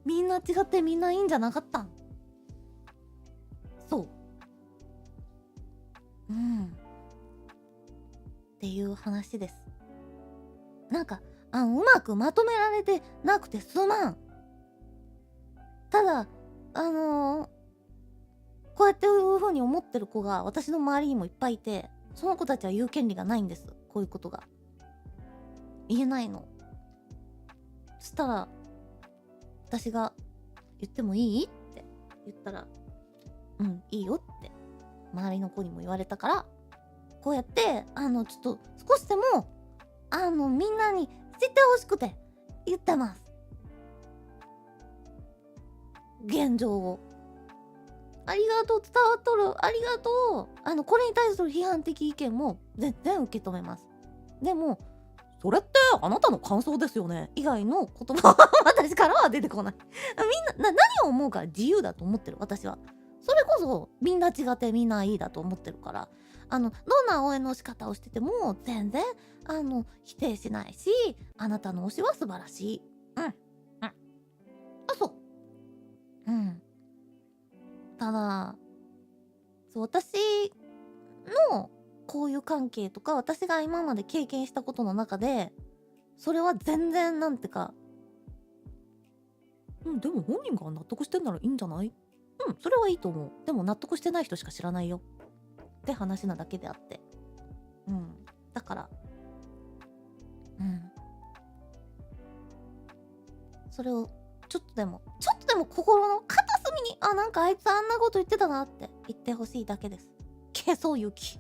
みんな違ってみんないいんじゃなかったん。そう。うん。っていう話です。なんか、うまくまとめられてなくてすまん。ただ、こうやっていう風に思ってる子が私の周りにもいっぱいいて、その子たちは言う権利がないんです。こういうことが。言えないの。そしたら、私が言ってもいいって言ったら、うん、いいよって周りの子にも言われたから、こうやってちょっと少しでもみんなに知ってほしくて言ってます。現状を。ありがとう、伝わっとる、ありがとう。これに対する批判的意見も全然受け止めます。でも、それってあなたの感想ですよね以外の言葉は私からは出てこない。みんな何を思うか自由だと思ってる、私は。それこそみんな違ってみんないいだと思ってるから、どんな応援の仕方をしてても全然否定しないし、あなたの推しは素晴らしい。うん。うん。あ、そう。うん。ただ、そう、私の交友関係とか私が今まで経験したことの中で、それは全然なんてか、うん、でも本人が納得してんならいいんじゃない？うん、それはいいと思う。でも納得してない人しか知らないよって話なだけであって。うん。だから、うん。それをちょっとでも心の片隅に、なんかあいつあんなこと言ってたなって言ってほしいだけです。消そう勇気。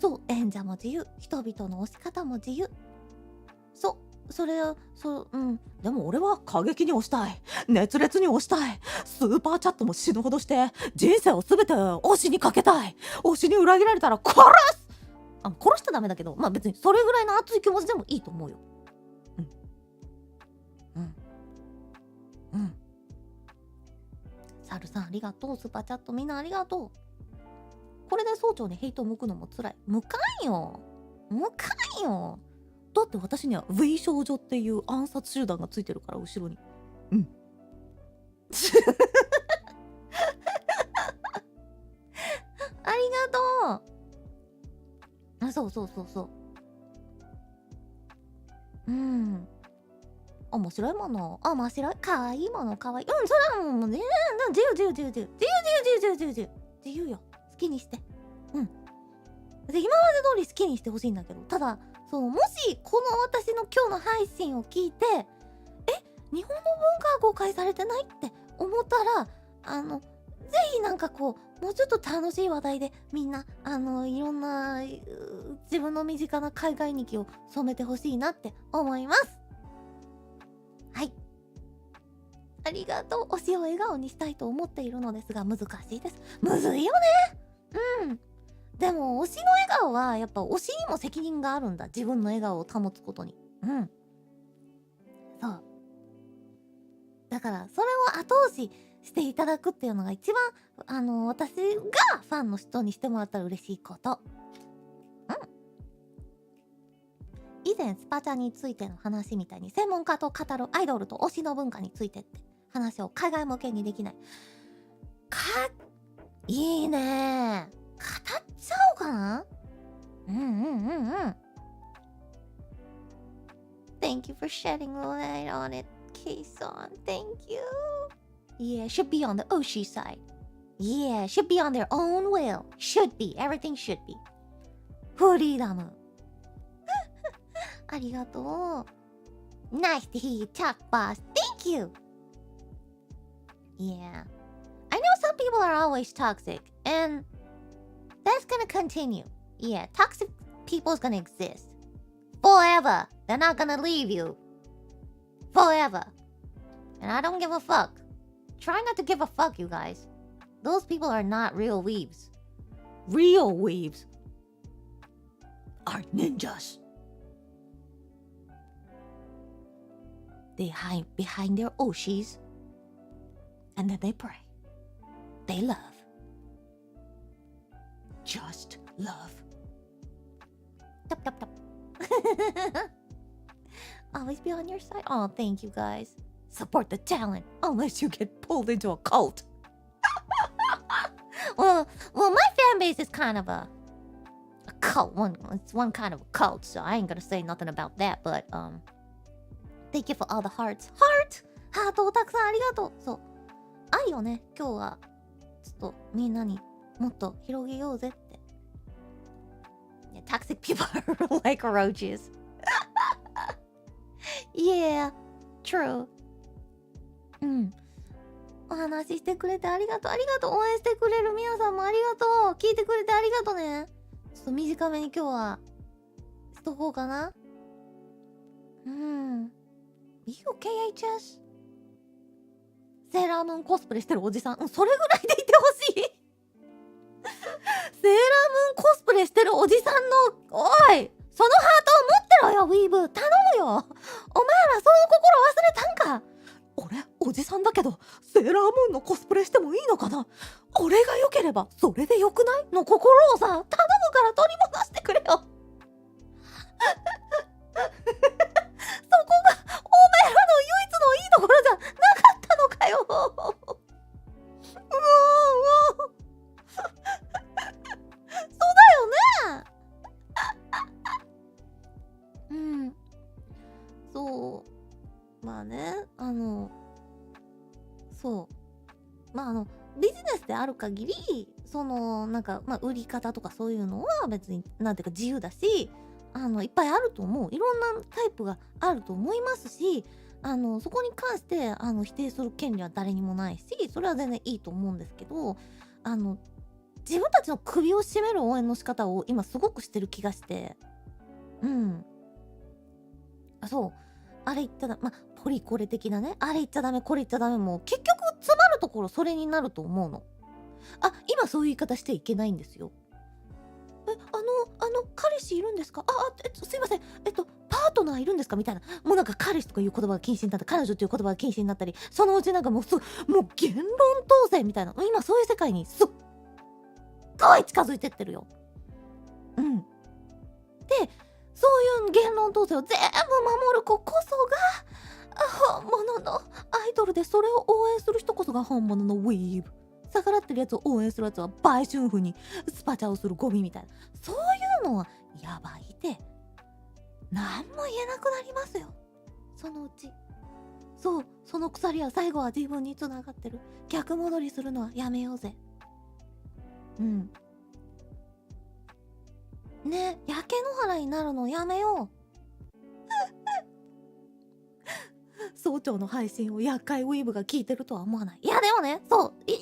そう、演者も自由、人々の押し方も自由。そう、それを、うん。でも俺は過激に押したい。熱烈に押したい。スーパーチャットも死ぬほどして、人生をすべて推しにかけたい。推しに裏切られたら殺す。殺しちゃダメだけど、まあ別にそれぐらいの熱い気持ちでもいいと思うよ。うん。うん。うん。サルさんありがとう。スーパーチャットみんなありがとう。これで総長にヘイトを向くのも辛い。向かんよ。向かんよ。だって私にはウェイ少女っていう暗殺集団がついてるから、後ろに。うん。ありがとう。そうそうそうそう。うん。面白いもの。面白い。かわいいもの。かわいい。うん、それはもうね、自由自由自由自由。自由自由自由自由自由。自由よ。好きにして。うん。で、今まで通り好きにしてほしいんだけど、ただ、そう、もし、この私の今日の配信を聞いて、日本の文化が公開されてないって思ったら、ぜひなんかこう、もうちょっと楽しい話題でみんな、いろんな、自分の身近な海外日記を染めてほしいなって思います。はい。ありがとう。推しを笑顔にしたいと思っているのですが、難しいです。むずいよね。うん。でも、推しの笑顔は、やっぱ推しにも責任があるんだ。自分の笑顔を保つことに。うん。そう。だから、それを後押ししていただくっていうのが一番、私がファンの人にしてもらったら嬉しいこと。うん。以前、スパチャについての話みたいに、専門家と語るアイドルと推しの文化についてって話を海外向けにできない。いいねー。語っちゃおうかな。うんうんうんうん。Thank you for shedding light on it, Kson. Thank you. Yeah, should be on the Oshi side. Yeah, should be on their own will. Should be. Everything should be. フリーダム。ありがとう。Nice to hear you talk, boss. Thank you. Yeah. I know some people are always toxic, and that's gonna continue. Yeah, toxic people's gonna exist. Forever. They're not gonna leave you. Forever. And I don't give a fuck. Try not to give a fuck, you guys. Those people are not real weebs. Real weebs are ninjas. They hide behind their oshis. And then they pray. They love. Just love. Tup, tup, tup. Always be on your side. Oh, thank you guys. Support the talent, unless you get pulled into a cult. well, my fan base is kind of a cult. It's one kind of a cult, so I ain't gonna say nothing about that. But thank you for all the hearts. Heart! ハートをたくさんありがとう。そう。愛をね、今日はちょっとみんなにもっと広げようぜって。Yeah, toxic people are like roaches. Yeah, true. うん。お話ししてくれてありがとう。ありがとう。応援してくれる皆さんもありがとう。聞いてくれてありがとうね。ちょっと短めに今日はしとこうかな。うん。UKHS? セーラームーンコスプレしてるおじさん。それぐらいでいてほしい。セーラームーンコスプレしてるおじさんの、おいそのハートを持ってろよ、ウィーブ。頼むよ。お前らその心忘れたんか。俺、おじさんだけど、セーラームーンのコスプレしてもいいのかな。俺が良ければ、それで良くないの心をさ、頼むから取り戻してくれよ。そこが、お前らの唯一のいいところじゃなかったのかよ。そうだよね。うん。そう。まあね、そう。まあビジネスである限り、なんか、まあ、売り方とかそういうのは別に、なんていうか自由だし、いっぱいあると思う。いろんなタイプがあると思いますし、そこに関して、否定する権利は誰にもないし、それは全然いいと思うんですけど、自分たちの首を絞める応援の仕方を今すごくしてる気がして、うん。そう。あれ言ったら、まあ、ポリコレ的なね、あれ言っちゃダメ、これ言っちゃダメも、結局詰まるところそれになると思うの。今そういう言い方していけないんですよ。彼氏いるんですか？すいません。パートナーいるんですか？みたいな。もうなんか彼氏とかいう言葉が禁止になったり、彼女という言葉が禁止になったり、そのうちなんかもう言論統制みたいな。今そういう世界にすっごい近づいてってるよ。うん。で、そういう言論統制を全部守る子こそが、本物のアイドルで、それを応援する人こそが本物のウィーブ。逆らってるやつを応援するやつは売春婦にスパチャをするゴミみたいな。そういうのはやばいで。何も言えなくなりますよ。そのうち。そう、その鎖は最後は自分に繋がってる。逆戻りするのはやめようぜ。うん。ね、焼け野原になるのやめよう。総長の配信を厄介ウィーブが聞いてるとは思わない。いやでもね、そう、厄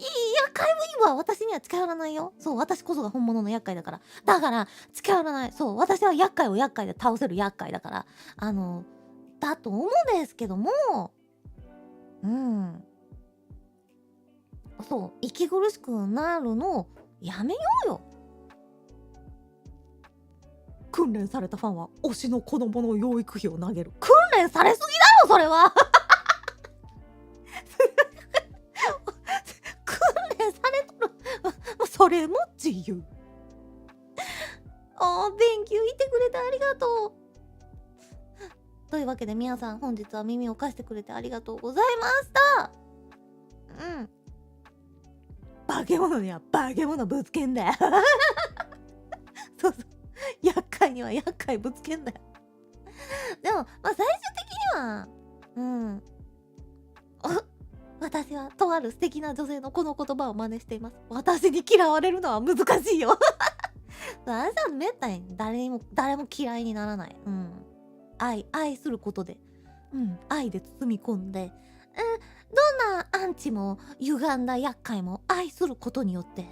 介ウィーブは私には近寄らないよ。そう、私こそが本物の厄介だから。だから、近寄らない。そう、私は厄介を厄介で倒せる厄介だから。だと思うんですけども、うん。そう、息苦しくなるのやめようよ。訓練されたファンは推しの子供の養育費を投げる。訓練されすぎだろそれは訓練されとるそれも自由。勉強いてくれてありがとう。というわけで皆さん本日は耳を貸してくれてありがとうございました。うん。化け物には化け物ぶつけんだよそうそう。厄介には厄介ぶつけんだよでも、まあ最終的には、うん。私はとある素敵な女性のこの言葉を真似しています。私に嫌われるのは難しいよ私はめったに誰も嫌いにならない。うん。愛することで、うん、愛で包み込んで、どんなアンチも歪んだ厄介も愛することによって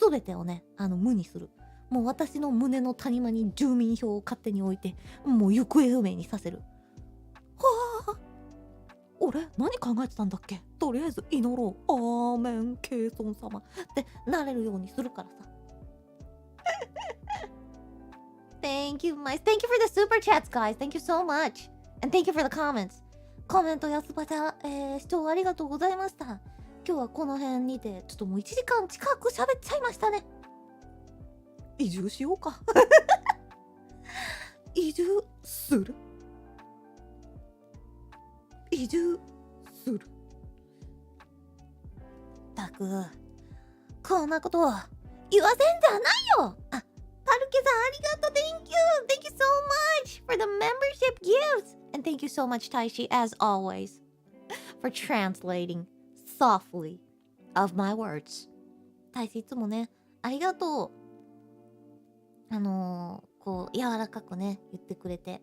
全てをね無にする。もう私の胸の谷間に住民票を勝手に置いてもう行方不明にさせる。はあ、俺何考えてたんだっけ。とりあえず祈ろう。アーメンケイソン様ってなれるようにするからさThank you for the super chats, guys. Thank you so much. And thank you for the comments. コメントやスパチャ、視聴ありがとうございました。今日はこの辺にて、ちょっともう1時間近く喋っちゃいましたね。移住しようか。移住する。移住する。たく、こんなこと言わせんじゃないよ。パルケさんありがとう。Thank you so much for the membership gifts. And thank you so much, Taishi, as always, for translating softly of my words. 大志いつもね、ありがとう。こう、柔らかくね、言ってくれて。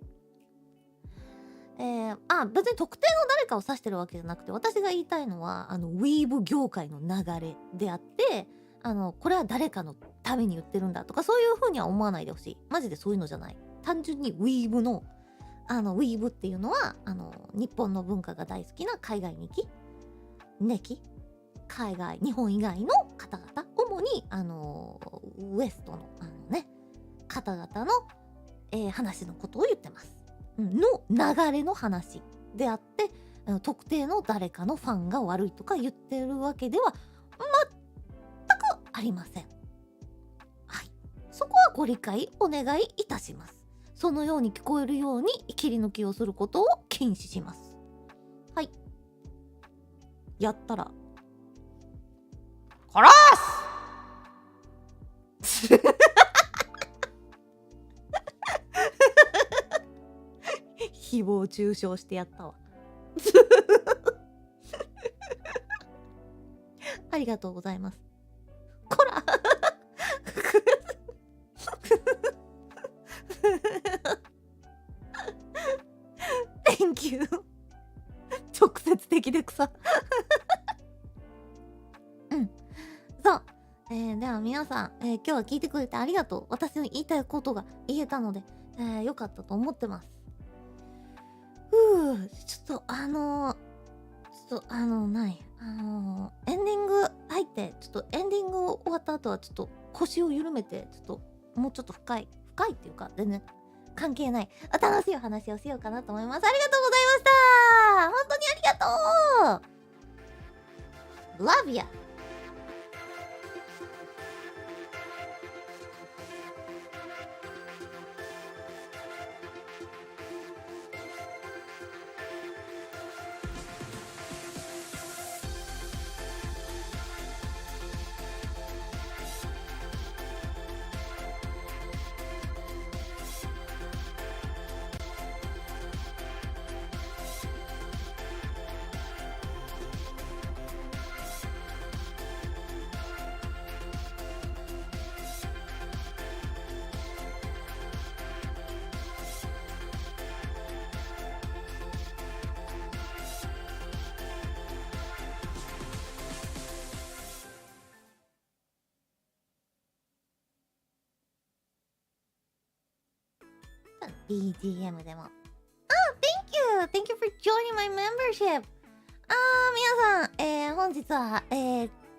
別に特定の誰かを指してるわけじゃなくて、私が言いたいのは、ウィーブ業界の流れであって、これは誰かのために言ってるんだとかそういう風には思わないでほしい。マジでそういうのじゃない。単純にウィーブのウィーブっていうのは日本の文化が大好きな海外に日本以外の方々、主にウエストの方々の、話のことを言ってます。の流れの話であって、特定の誰かのファンが悪いとか言ってるわけではありません。はい。そこはご理解お願いいたします。そのように聞こえるように切り抜きをすることを禁止します。はい。やったら殺す誹謗中傷してやったわありがとうございます。こらThank you 直接的で草うんそう、では皆さん、今日は聞いてくれてありがとう。私の言いたいことが言えたので、よかったと思ってます。ちょっとエンディング入って、ちょっとエンディング終わった後はちょっと腰を緩めて、ちょっともうちょっと深いっていうか全然関係ない楽しいお話をしようかなと思います。ありがとうございました。本当にありがとう。Love ya。BGM でも。Thank you for joining my membership. 皆さん、本日は、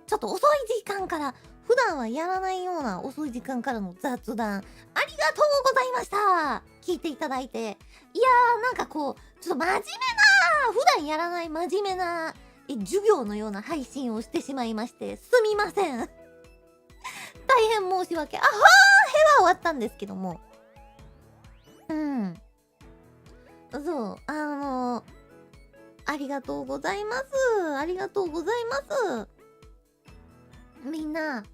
ちょっと遅い時間から、普段はやらないような遅い時間からの雑談、ありがとうございました。聞いていただいて。いやー、なんかこう、ちょっと真面目な、普段やらない真面目な、授業のような配信をしてしまいまして、すみません。大変申し訳。へは終わったんですけども。そう、ありがとうございます。ありがとうございます。みんな。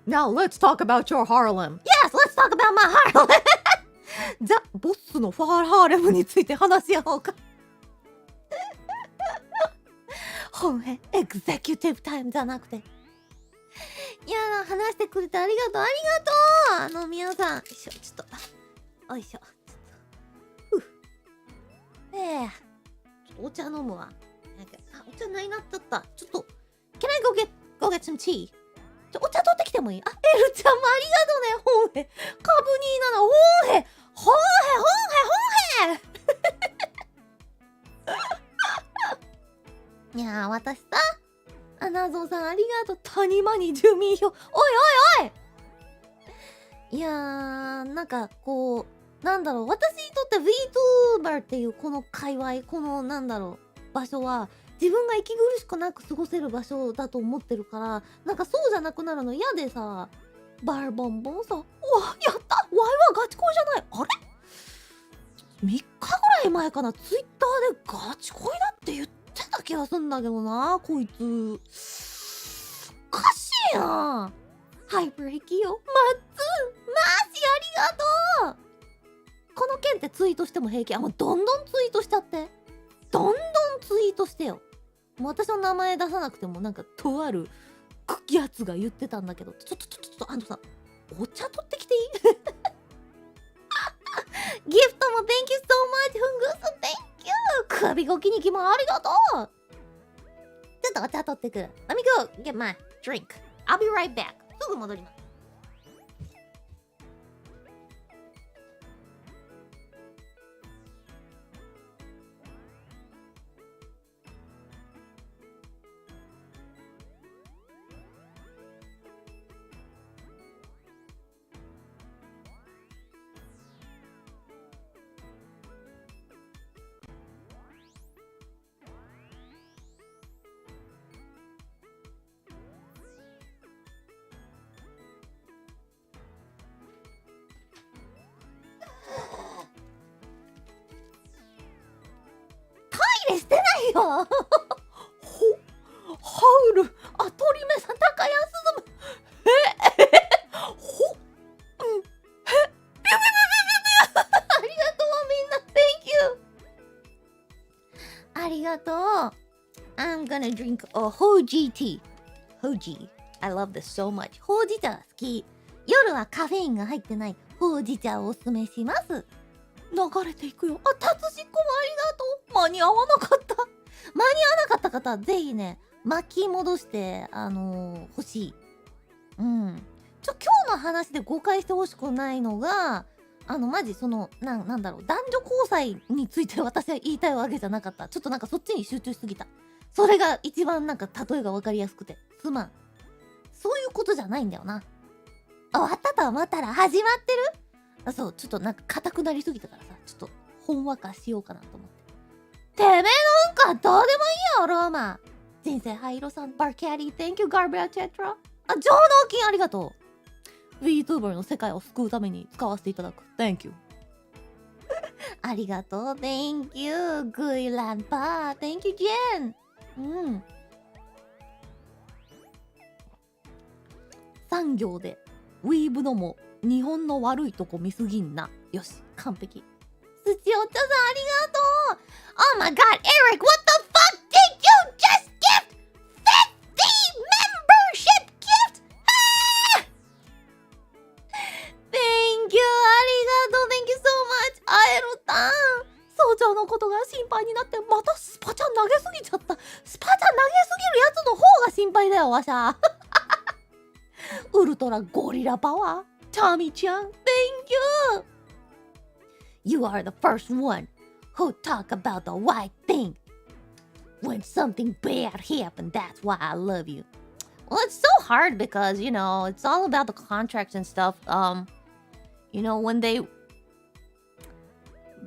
Now let's talk about your Harlem. Yes, let's talk about my Harlem. ザ・ボッスのファーハーレムについて話し合おうか。本編、エグゼキュティブタイムじゃなくて。いやー、話してくれてありがとう、ありがとう。皆さん、ちょっと、よいしょ。ちょっとお茶飲むわ。お茶ないなっちゃった。ちょっと、Can I go get some tea? お茶取ってきてもいい？エルちゃんもありがとうね、本編。カブニーナの本編。いやー、私さ、アナゾーさんありがとう。谷間に住民票。おいおいおい。いやー、なんかこう、なんだろう、私にとって VTuber っていうこの界隈、このなんだろう、場所は、自分が息苦しくなく過ごせる場所だと思ってるから、なんかそうじゃなくなるの嫌でさ、バルボンボンさ、うわ、やったワイはガチ恋じゃないあれ ?3 日ぐらい前かな、ツイッターでガチ恋だって言ってた気がすんだけどな、こいつ。おかしいな。ハイプレキよ、マッシありがとう。この件ってツイートしても平気。もうどんどんツイートしちゃって。どんどんツイートしてよ。もう私の名前出さなくてもなんかとあるやつが言ってたんだけど、ちょっとさ、お茶取ってきていい？ギフトも Thank you so much! ふんぐす Thank you! 首ごきにきもありがとう。ちょっとお茶取ってくる。Let me go get my drink. I'll be right back. すぐ戻ります。してないよ。ハウル、あ、鳥目さん、高安ずむ。ありがとう、みんな。Thank you. ありがとう。I'm gonna drink a Hoji tea. Hoji. I love this so much. ほうじ茶が好き。夜はカフェインが入ってないほうじ茶をおすすめします。流れていくよ。タツシッコもありがとう。間に合わなかった。間に合わなかった方、ぜひね、巻き戻して、欲しい。今日の話で誤解してほしくないのが、マジなんだろう、男女交際について私は言いたいわけじゃなかった。ちょっとなんかそっちに集中しすぎた。それが一番なんか例えがわかりやすくて。すまん。そういうことじゃないんだよな。終わったと思ったら始まってる？そう、ちょっとなんか硬くなりすぎたからさ、ちょっとほんわかしようかなと思って。てめえなんかどうでもいいよ、ローマ。人生灰色さん、バーキャリー、Thank you, ガーベラチェトラ。上納金ありがとう。VTuber の世界を救うために使わせていただく。Thank you. ありがとう。Thank you. グイランパー。Thank you, Jen. 産業でウィーブのも日本の悪いとこ見すぎんな。よし、完璧。スチオッチョさんありがとう。Oh my god, Eric, what the fuck did you just gift? 50 membership gift? Thank you, ありがとう。Thank you so much. あえるたん。総長のことが心配になってまたスパチャ投げすぎちゃった。スパチャ投げすぎるやつの方が心配だよ、わしゃ。ウルトラゴリラパワー。タミちゃん、Thank you. You are the first one who talk about the white thing. when something bad happened, that's why I love you. Well, it's so hard because, you know, it's all about the contracts and stuff. You know, when they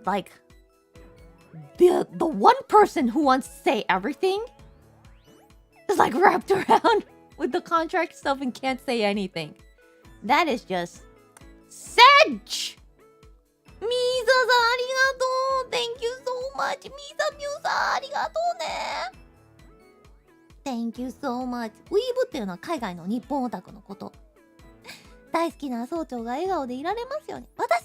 like the one person who wants to say everything is like wrapped around with the contract stuff and can't say anything. That is just sedge. Misa さんありがとう Thank you so much. Misa ミュウさんありがとうね。Thank you so much. ウィーブっていうのは海外の日本オタクのこと。大好きな総長が笑顔でいられますよね。私はね、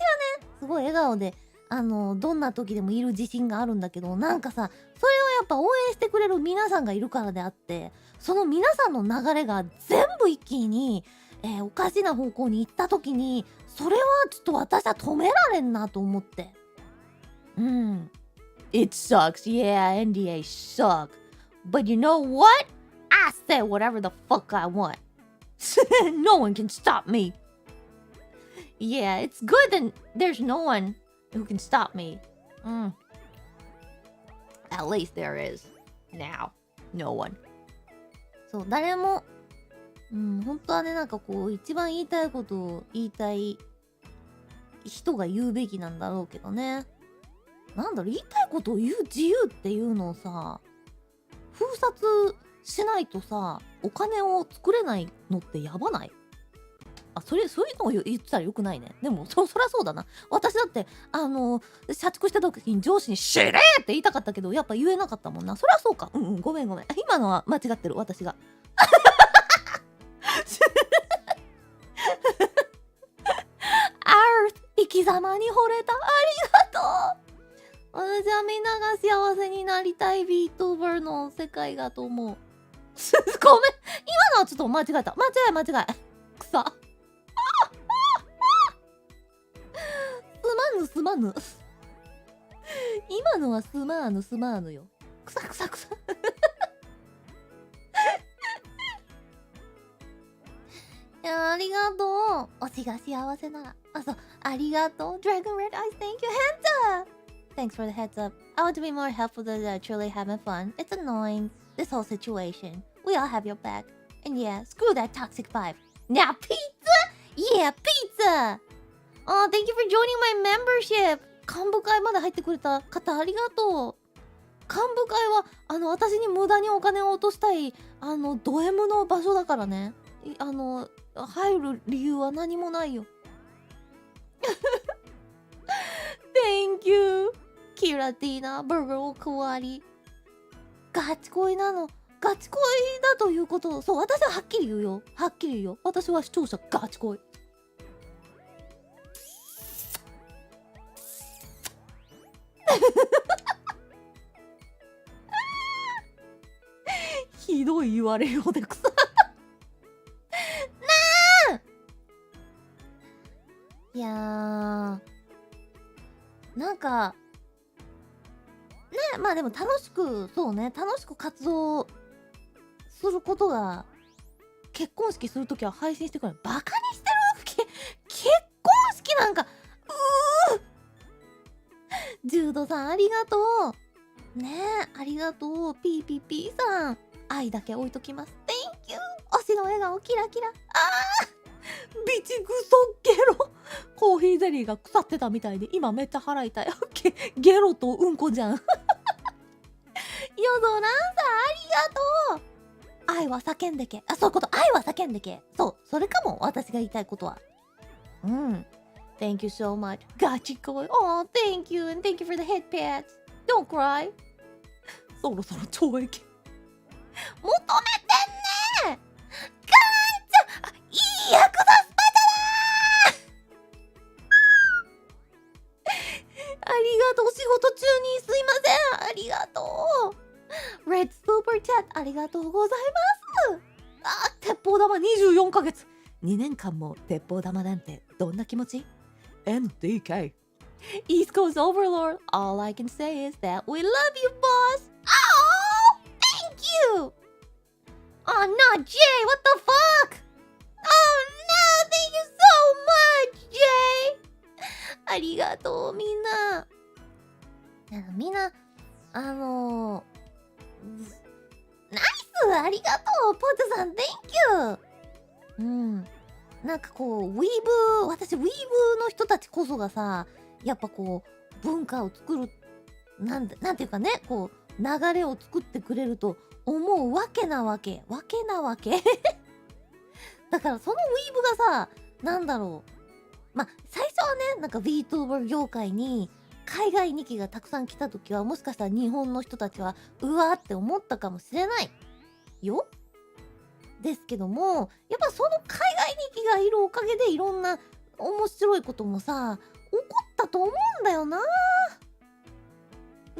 すごい笑顔でどんな時でもいる自信があるんだけど、なんかさ、それをやっぱ応援してくれる皆さんがいるからであって、その皆さんの流れが全部一気に、おかしな方向に行った時に、それはちょっと私は止められんなと思って。It sucks. Yeah, NDA suck. But you know what? I say whatever the fuck I want. No one can stop me. Yeah, it's good that there's no one who can stop me. At least there is. Now. No one. そう、誰も、本当はね、なんかこう、一番言いたいことを言いたい人が言うべきなんだろうけどね。なんだろう、言いたいことを言う自由っていうのをさ、封殺しないとさ、お金を作れないのってやばない？そういうのを言ってたらよくないね。でもそりゃそうだな。私だって社畜した時に上司に死ねって言いたかったけど、やっぱ言えなかったもんな。そりゃそうか。ごめん。今のは間違ってる、私が。生き様に惚れた。ありがとう。私はみんなが幸せになりたいビートーバーの世界がと思う。ごめん。今のはちょっと間違えた。間違い。くさ。すまぬ。今のはすまーぬよ。くさ。いや、ありがとう。推しが幸せなら。そう、ありがとう。Dragon Red Eyes, thank you. Heads up! Thanks for the heads up. I want to be more helpful than truly having fun. It's annoying, this whole situation. We all have your back. And yeah, screw that toxic vibe. Now pizza? Yeah, pizza! Oh, thank you for joining my membership. 幹部会まで入ってくれた方ありがとう。幹部会は私に無駄にお金を落としたいド M の場所だからね。入る理由は何もないよ。Thank you キラティーナ、バーガーおかわり。ガチ恋なの。ガチ恋だということを、そう、私ははっきり言うよ。私は視聴者ガチ恋。ひどい言われようでくさ。いやー、なんかね、まあでも楽しく活動することが、結婚式するときは配信してくれ。バカにしてる？結婚式なんか、ジュードさんありがとうねえ、ありがとう。PPP さん、愛だけ置いときます。 Thank you。 推しの笑顔キラキラ。ビチグソゲロ。コーヒーゼリーが腐ってたみたいで今めっちゃ腹痛い。ゲロとうんこじゃん。ヨドランさんありがとう。愛は叫んでけ。そういうこと。愛は叫んでけ。そう、それかも、私が言いたいことは。Thank you so much. ガチ恋。Oh, thank you. And thank you for the head pats. Don't cry. そろそろ懲役。求めてんね。ガンちゃん、いいヤクザスパだな。ありがとう。仕事中にすいません。ありがとう。Red Super Chat ありがとうございます。鉄砲玉24ヶ月。2年間も鉄砲玉なんてどんな気持ち？ NDK East Coast Overlord. All I can say is that we love you, boss. Oh, thank you. Oh no, Jay, what the fuck? Oh no, thank you so much, Jay. ありがとう、みんな。みんなナイス、ありがとう、ポテさん、Thank you。なんかこう、私、ウィーブの人たちこそがさ、やっぱこう、文化を作る、なんていうかね、こう、流れを作ってくれると思うわけなわけ。だからそのウィーブがさ、なんだろう。まあ、最初はね、なんか VTuber 業界に海外2期がたくさん来た時は、もしかしたら日本の人たちは、うわーって思ったかもしれないよ。ですけども、やっぱその海外2期がいるおかげでいろんな面白いこともさ、起こったと思うんだよな。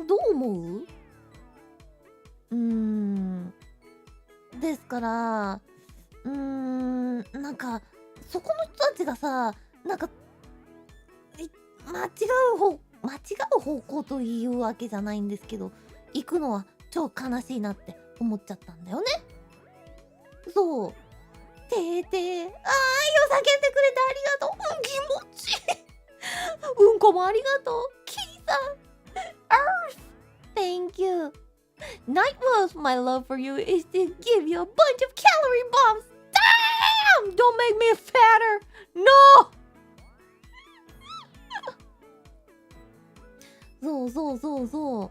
どう思う？ですから、なんか、そこの人たちがさ、なんか、間違う方向というわけじゃないんですけど、行くのは超悲しいなって思っちゃったんだよね。そう。てーてー、愛を叫んでくれてありがとう。気持ちいい。うんこもありがとう。キーさん。Thank you. Nightwolf, my love for you is to give you a bunch of calorie bombs. Damn! Don't make me fatter. No! そう。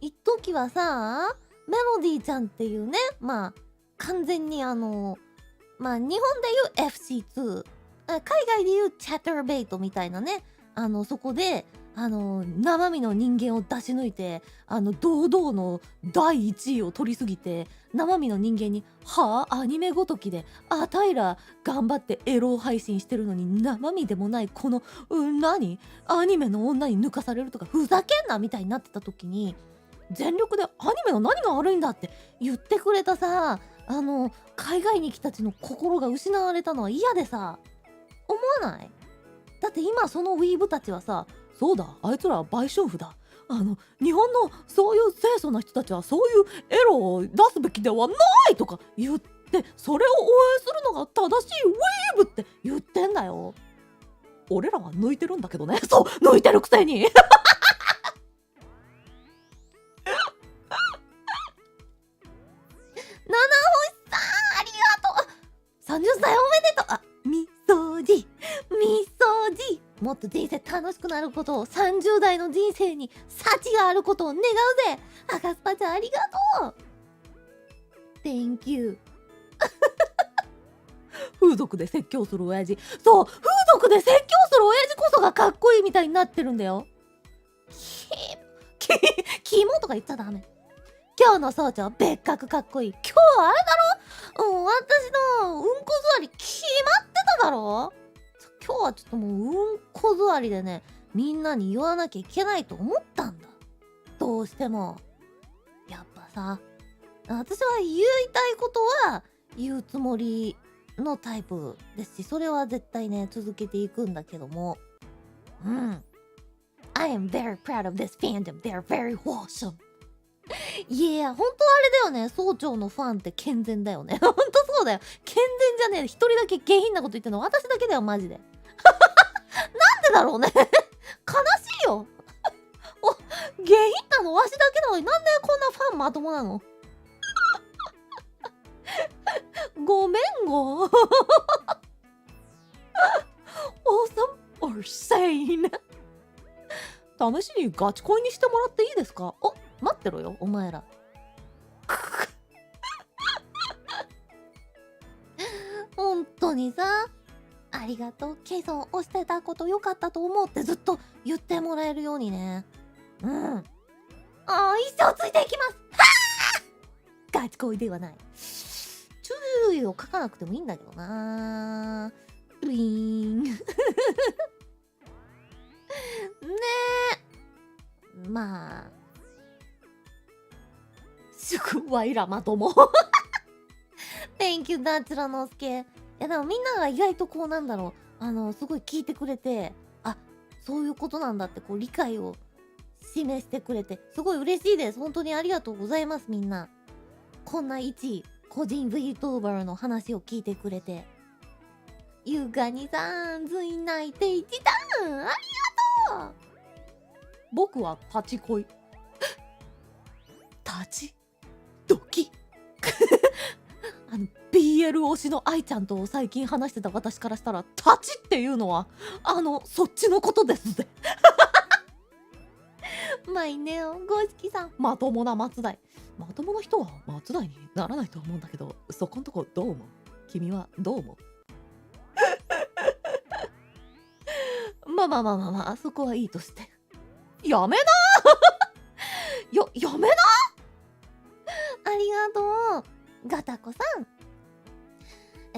一時はさ、メロディーちゃんっていうね、まあ、完全にまあ、日本で言う FC2、海外で言うチャッターベイトみたいなね、そこで、生身の人間を出し抜いて、堂々の第1位を取りすぎて、生身の人間に、アニメごときで、タイラ頑張ってエロ配信してるのに、生身でもないこの、アニメの女に抜かされるとか、ふざけんなみたいになってた時に、全力でアニメの何が悪いんだって言ってくれたさ、海外に来たちの心が失われたのは嫌でさ、思わない？だって今そのウィーブたちはさ、そうだ、あいつらは売春婦だ。日本のそういう清楚な人たちはそういうエロを出すべきではないとか言って、それを応援するのが正しいウィーブって言ってんだよ。俺らは抜いてるんだけどね。そう、抜いてるくせに。七星さん、ありがとう。30歳おめでとう。みそじ。もっと人生楽しくなることを、30代の人生に幸があることを願うぜ。赤スパちゃん、ありがとう。Thank you。風俗で説教する親父。そう、風俗で説教する親父こそがかっこいいみたいになってるんだよ。キモとか言っちゃダメ。今日の総長別格かっこいい。今日あれだろ、私のうんこ座り決まってただろ。今日はちょっともううんこ座りでね、みんなに言わなきゃいけないと思ったんだ。どうしても。やっぱさ、私は言いたいことは言うつもりのタイプですし、それは絶対ね、続けていくんだけども。I am very proud of this fandom. They are very wholesome. いや、ほんとあれだよね。総長のファンって健全だよね。ほんとそうだよ。健全じゃねえ。一人だけ下品なこと言ってんの私だけだよ、マジで。なんでだろうね。悲しいよ。下品なのわしだけなのに、なんでこんなファンまともなの。ごめんご。awesome or sane。試しにガチ恋にしてもらっていいですか？待ってろよ、お前ら。本当にさ、ありがとう。ケイソン押してたことよかったと思うってずっと言ってもらえるようにね。一生ついていきます。ガチ恋ではない。注意を書かなくてもいいんだけどな。ウィーン。ねえ。まあ。わいらまとも。Thank you ナチュラノスケ。いやでもみんなが意外とこうなんだろう、すごい聞いてくれて、そういうことなんだってこう理解を示してくれて、すごい嬉しいです。本当にありがとうございます、みんな。こんな一個人 VTuber の話を聞いてくれて。ゆがにさん、ずいないて一段、ありがとう。僕は立ち恋。立ち BL 推しの愛ちゃんと最近話してた私からしたら、立ちっていうのはそっちのことですぜ。まあいいねよ、ゴースキさん。まともな松代。まともな人は松代にならないと思うんだけど、そこんとこどう思う？君はどう思う？まあまあまあまあまあ、そこはいいとして。やめなやめな。ありがとう、ガタコさん。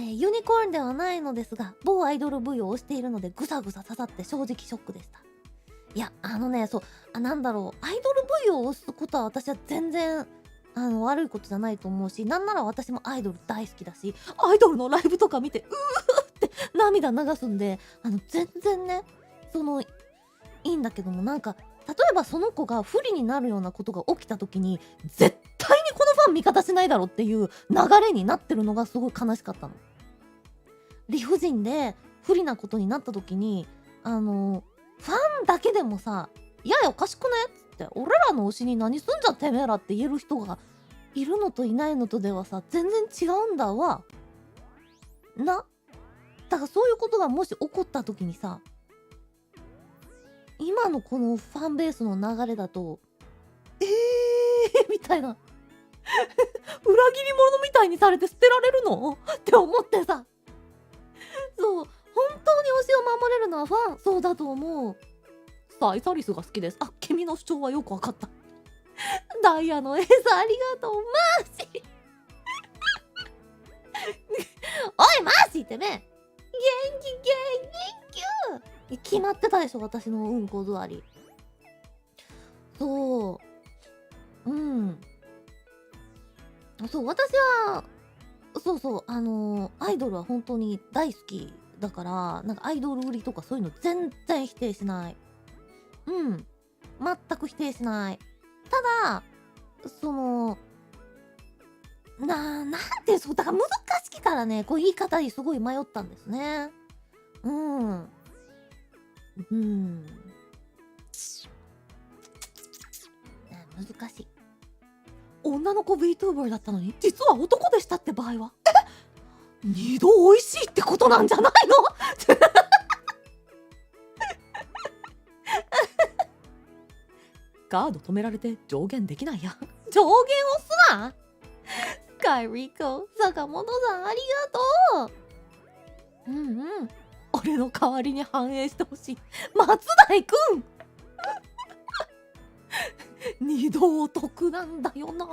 ユニコーンではないのですが、某アイドル V を推しているのでぐさぐさ刺さって正直ショックでした。いや、なんだろう、アイドル V を推すことは私は全然悪いことじゃないと思うし、なんなら私もアイドル大好きだし、アイドルのライブとか見てうーって涙流すんで、全然ね、いいんだけども、なんか例えばその子が不利になるようなことが起きた時に、絶対にこのファン味方しないだろっていう流れになってるのがすごい悲しかったの。理不尽で不利なことになった時に、ファンだけでもさ、いやおかしくねっつって、俺らの推しに何すんじゃてめえらって言える人がいるのといないのとではさ、全然違うんだわな。だからそういうことがもし起こった時にさ、今のこのファンベースの流れだとみたいな裏切り者みたいにされて捨てられるのって思ってさ、そう、本当に推しを守れるのはファン、そうだと思う。サイサリスが好きです。あ、君の主張はよくわかった。ダイヤのエースありがとう、マーシーおいマーシーってね、元気決まってたでしょ、私のうんこ座り。そう、そう、私はアイドルは本当に大好きだから、なんかアイドル売りとかそういうの全然否定しない。全く否定しない。ただなんて、そうだから難しきからね、こう言い方にすごい迷ったんですね。難しい。女の子 VTuber だったのに実は男でしたって場合は、二度美味しいってことなんじゃないの？ガード止められて上限できないや。上限をすな。スカイリコ、坂本さんありがとう。俺の代わりに反映してほしい。松代くん二度お得なんだよな。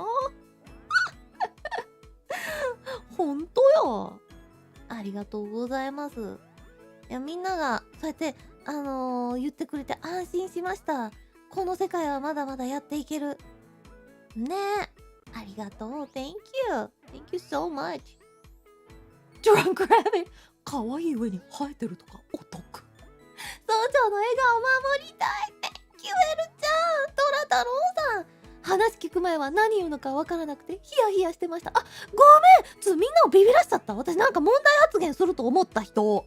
ほんとよ。ありがとうございます。いや、みんながそうやって言ってくれて安心しました。この世界はまだまだやっていけるね。え、ありがとう。 Thank you so much。 ドランクラビット、可愛い上に生えてるとかお得。総長の笑顔守りたい。 Thank you エルちゃん。トラ太郎さん、話聞く前は何言うのかわからなくてヒヤヒヤしてました。あ、ごめん、みんなをビビらしちゃった。私なんか問題発言すると思った人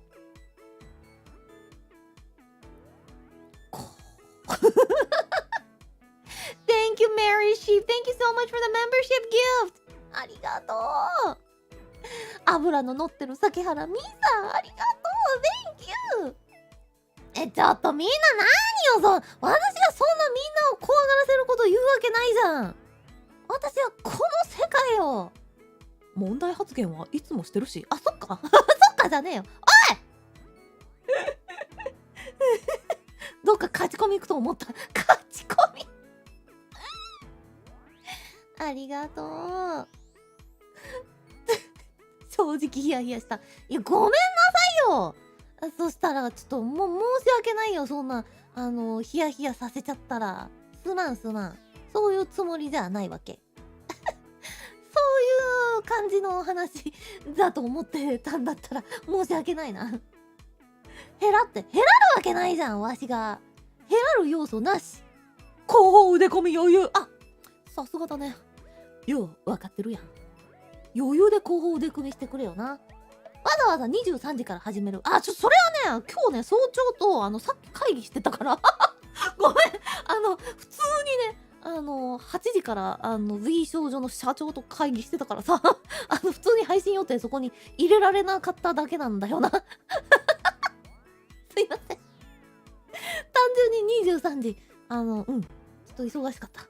Thank you, Mary Sheep. Thank you so much for the membership gift. ありがとう。油の乗ってる崎原みーさん、ありがとう。Thank you。ちょっとみんな何よ、私がそんなみんなを怖がらせること言うわけないじゃん。私はこの世界を。問題発言はいつもしてるし。あ、そっかそっかじゃねえよ。おいどっか勝ち込み行くと思った。勝ち込みありがとう。正直ヒヤヒヤした。いや、ごめんなさいよ。そしたらちょっともう申し訳ないよ、そんなヒヤヒヤさせちゃったら。すまん。そういうつもりじゃないわけ。そういう感じの話だと思ってたんだったら申し訳ないな。減らるわけないじゃん、わしが。減らる要素なし。後方腕込み余裕。あ、さすがだね。よう分かってるやん。余裕で後方腕組みしてくれよな。わざわざ23時から始める。あ、それはね、今日ね、早朝とさっき会議してたからごめん、普通にね、8時からV 少女の社長と会議してたからさ普通に配信予定そこに入れられなかっただけなんだよなすいません、単純に23時ちょっと忙しかった。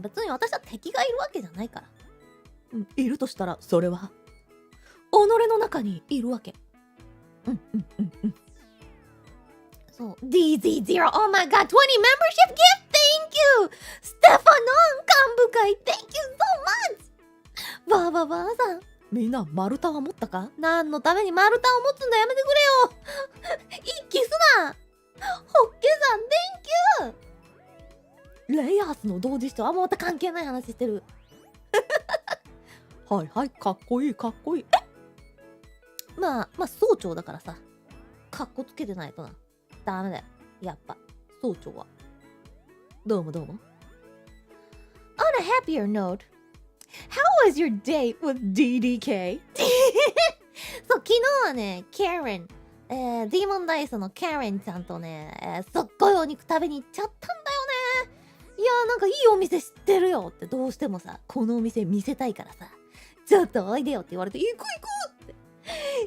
別に私は敵がいるわけじゃないから。いるとしたらそれは己の中にいるわけ。そう。DZ0 Oh my god 20 membership gift Thank you ステファノン幹部会 Thank you so much バーババーさん、みんな丸太は持ったか？何のために丸太を持つんだ、やめてくれよ一気すな。ホッケさん Thank you レイアースの同時視聴、もうまた関係ない話してるはいはい、かっこいいかっこいい。まあ総長だからさ、かっこつけてないとなダメだよ、やっぱ総長は。どうもどうも。 On a happier note, how was your date with DDK? そう、昨日はね、Karen、ディーモンダイスの Karen ちゃんとね、すっごいお肉食べに行っちゃったんだよね。いやー、なんかいいお店知ってるよって、どうしてもさ、このお店見せたいからさ、ちょっとおいでよって言われて、行くって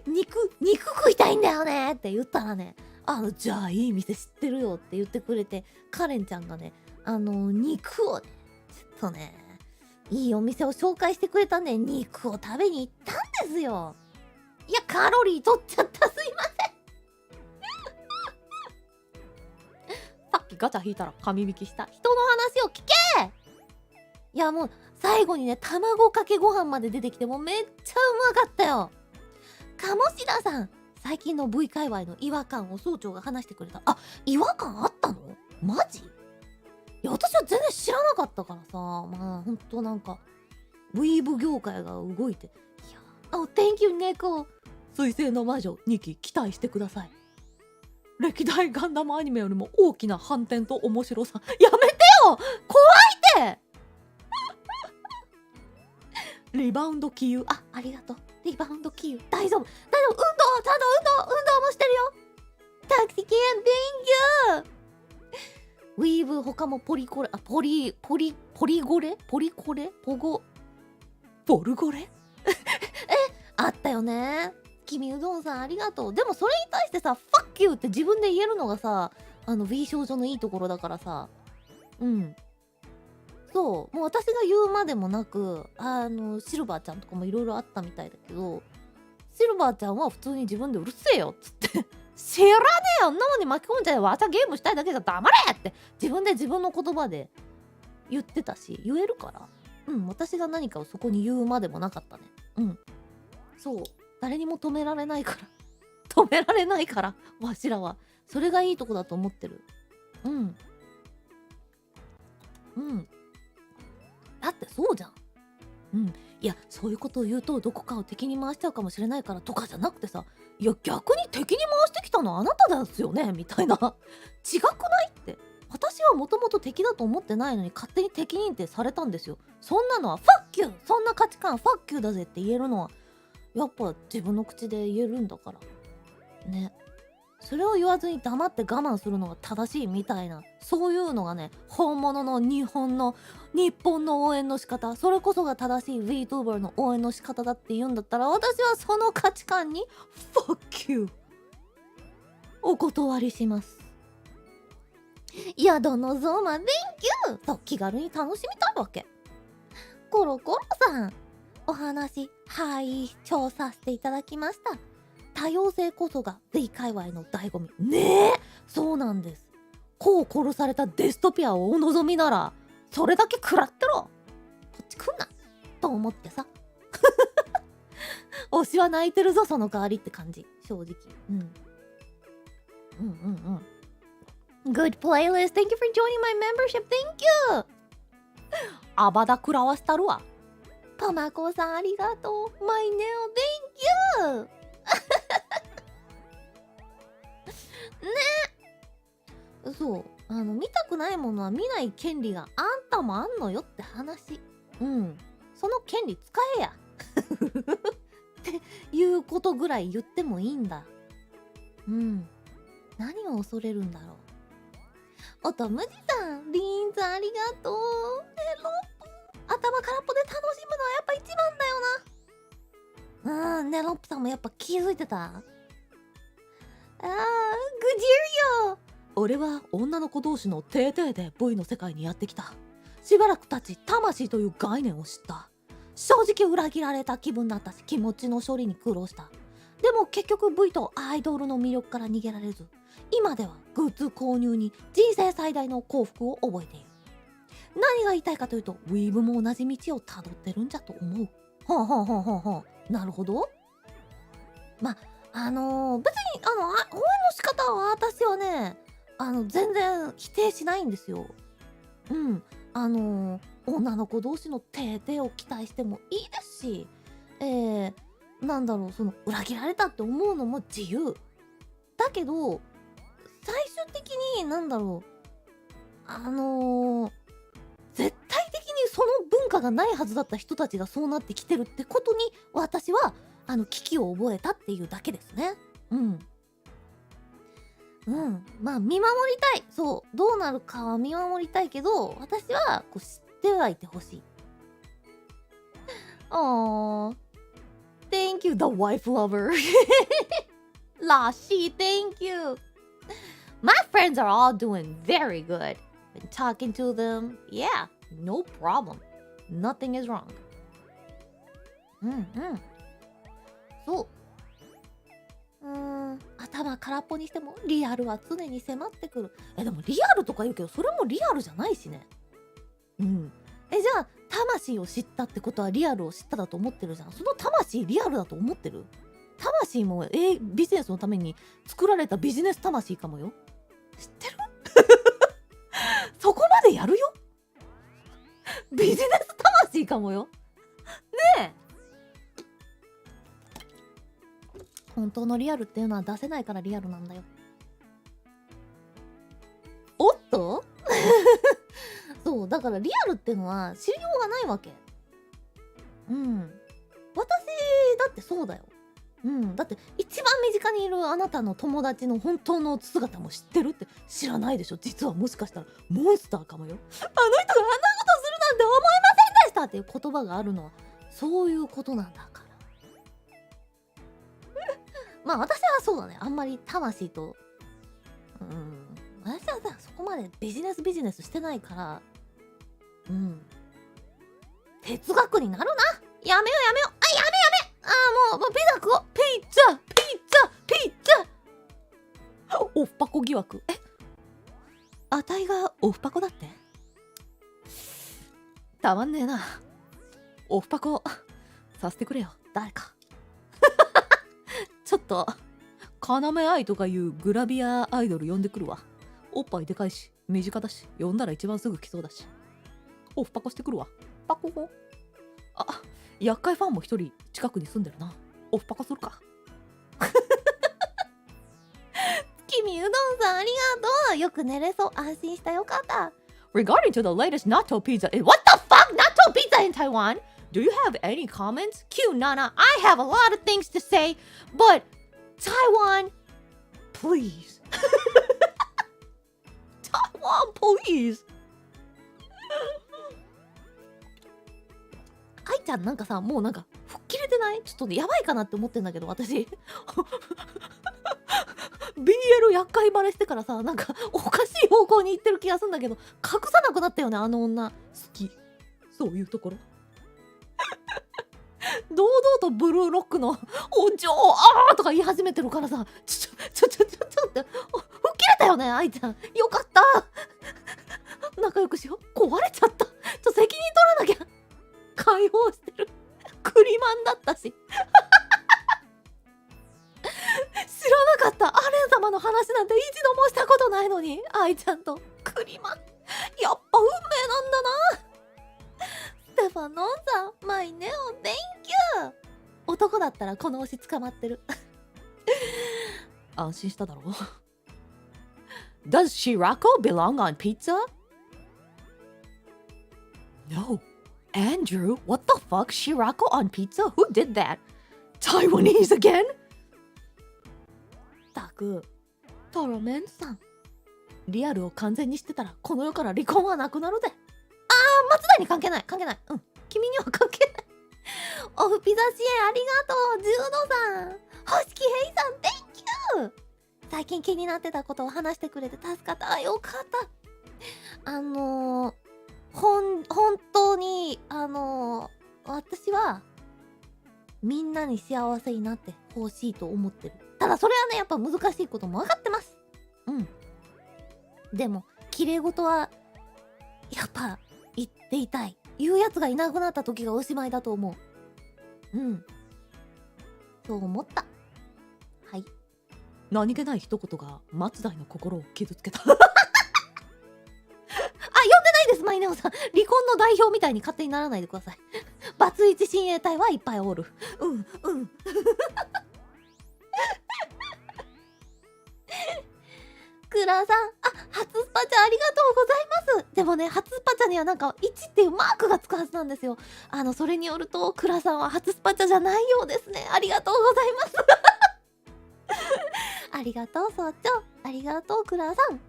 肉食いたいんだよねって言ったらね、じゃあいい店知ってるよって言ってくれて、カレンちゃんがね、肉をね、ちょっとね、いいお店を紹介してくれたんで、肉を食べに行ったんですよ。いや、カロリー取っちゃった、すいませんさっきガチャ引いたら神引きした。人の話を聞け。いや、もう最後にね、卵かけご飯まで出てきて、もうめっちゃうまかったよ。鴨志田さん、最近の V 界隈の違和感を総長が話してくれた。違和感あったの？マジ？いや、私は全然知らなかったからさ、まあほんとなんかウィーブ業界が動いて、いや、Thank you 猫、水星の魔女2期期待してください。歴代ガンダムアニメよりも大きな反転と面白さ、やめてよ、怖いってリバウンド気流、ありがとう。リバウンド気流、大丈夫、ちゃんと運動もしてるよ。タクシキン Thank you。 ウィーブ他もポリコレ、ポリゴレ、ポルゴレあったよね。君うどんさんありがとう。でもそれに対してさ、Fuck you って自分で言えるのがさ、V 少女のいいところだからさ、そう、もう私が言うまでもなく、シルバーちゃんとかもいろいろあったみたいだけど、シルバーちゃんは普通に自分でうるせえよっつって知らねえよ、んなもんに巻き込んじゃえ、わたゲームしたいだけじゃ黙れって自分で自分の言葉で言ってたし、言えるから、私が何かをそこに言うまでもなかったね。そう、誰にも止められないからわしらはそれがいいとこだと思ってる。だってそうじゃん。いや、そういうことを言うとどこかを敵に回しちゃうかもしれないからとかじゃなくてさ、いや逆に敵に回してきたのはあなたですよねみたいな違くないって。私はもともと敵だと思ってないのに勝手に敵認定されたんですよ。そんなのはファッキュー、そんな価値観ファッキューだぜって言えるのはやっぱ自分の口で言えるんだからね。それを言わずに黙って我慢するのが正しいみたいな、そういうのがね、本物の日本の応援の仕方、それこそが正しい VTuber の応援の仕方だって言うんだったら、私はその価値観に Fuck you お断りします。宿のゾーマ Thank you と気軽に楽しみたいわけ。コロコロさん、お話調査させていただきました。多様性こそが V 界隈の醍醐味。ねえ、そうなんです。子を殺されたデストピアをお望みならそれだけ食らってろ、こっち来んなと思ってさ推しは泣いてるぞその代わりって感じ、正直。Good playlist. Thank you for joining my membership. Thank you. アバダ食らわしたるわ。パマコさんありがとう。My neo. Thank you. ね、そう見たくないものは見ない権利があんたもあんのよって話。その権利使えやっていうことぐらい言ってもいいんだ。何を恐れるんだろおとむじさん、リンズありがとう。メロップ。頭空っぽで楽しむのはやっぱ一番だよな。ネロップさんもやっぱ気づいてた。グジュリオ。俺は女の子同士のテーテーで V の世界にやってきた。しばらく経ち魂という概念を知った。正直裏切られた気分だったし、気持ちの処理に苦労した。でも結局 V とアイドルの魅力から逃げられず、今ではグッズ購入に人生最大の幸福を覚えている。何が言いたいかというと、ウィーブも同じ道をたどってるんじゃと思う。ほんほんほんほんほん。なるほど。まあ、別に応援の仕方は私はね、全然否定しないんですよ。女の子同士のテーテーを期待してもいいですし、なんだろう、その裏切られたって思うのも自由だけど、最終的になんだろう、絶対的にその文化がないはずだった人たちがそうなってきてるってことに、私は危機を覚えたっていうだけですね。まあ見守りたい。そう、どうなるかは見守りたいけど、私はこう知ってはいてほしい。Thank you, the wife lover. ラシー thank you. My friends are all doing very good. Been talking to them. Yeah, no problem. Nothing is wrong. そう。頭空っぽにしてもリアルは常に迫ってくる。でもリアルとか言うけど、それもリアルじゃないしね。じゃあ魂を知ったってことはリアルを知っただと思ってるじゃん。その魂リアルだと思ってる？魂もビジネスのために作られたビジネス魂かもよ。知ってる？そこまでやるよ。ビジネス魂かもよ。ねえ。本当のリアルっていうのは出せないからリアルなんだよ。おっとそう、だからリアルっていうのは知りようがないわけ。私だってそうだよ。だって一番身近にいるあなたの友達の本当の姿も知ってるって知らないでしょ。実はもしかしたらモンスターかもよ。あの人があんなことするなんて思いませんでしたっていう言葉があるのはそういうことなんだから。まあ私はそうだね。あんまり魂と私はさ、そこまでビジネスしてないから、哲学になるな。やめよやめよ。もうピザ食おう。ピッツァオフパコ疑惑。あたいがオフパコだって？たまんねえな。オフパコさせてくれよ、誰か。ちょっと要愛とかいうグラビアアイドル呼んでくるわ。おっぱいでかいし身近だし、呼んだら一番すぐ来そうだし。オフパコしてくるわ。パココ。厄介ファンも一人近くに住んでるな。オフパコするか。君うどんさんありがとう。よく寝れそう。安心した。よかった。Regarding to the latest natto pizza in what the fuck natto pizza in Taiwan? Do you have any comments? Q Nana, I have a lot of things to say, but Taiwan, please. Taiwan, please. 愛ちゃんなんかさ、もうなんか吹っ切れてない？ちょっとやばいかなって思ってんだけど、私BL 厄介バレしてからさ、なんかおかしい方向に行ってる気がするんだけど、隠さなくなったよね、あの女。好き。そういうところ。堂々とブルーロックのお嬢とか言い始めてるからさ、ちょって吹っ切れたよね、愛ちゃん。よかった。仲良くしよう。壊れちゃった。責任取らなきゃ。解放してる。クリマンだったし。知らなかった。アレン様の話なんて一度もしたことないのに、愛ちゃんとクリマン。やっぱ運命なんだな。ステファノンさん、マイネオン、Thank you。男だったらこの推し捕まってる。安心しただろう。Does Shirako belong on pizza? No. Andrew, what the fuck? Shirako on pizza? Who did that? Taiwanese again? たく、トロメンさん。リアルを完全に知ってたらこの世から離婚はなくなるで。松田に関係ない関係ない。君には関係ない。オフピザ支援ありがとう。ジュードさん、星木ヘイさん Thank you。 最近気になってたことを話してくれて助かった。よかった。本当に私はみんなに幸せになってほしいと思ってる。ただそれはね、やっぱ難しいことも分かってます。でも綺麗事はやっぱ言っていたい。言うやつがいなくなった時がおしまいだと思う。そう思った。はい。何気ない一言が松代の心を傷つけた。呼んでないです、マイネオさん。離婚の代表みたいに勝手にならないでください。バツイチ親衛隊はいっぱいおる。クラさん、初スパチャありがとうございます。でもね、初スパチャにはなんか1っていうマークがつくはずなんですよ。それによるとクラさんは初スパチャじゃないようですね。ありがとうございます。ありがとう、総長。ありがとう、クラさん。かんちゃん、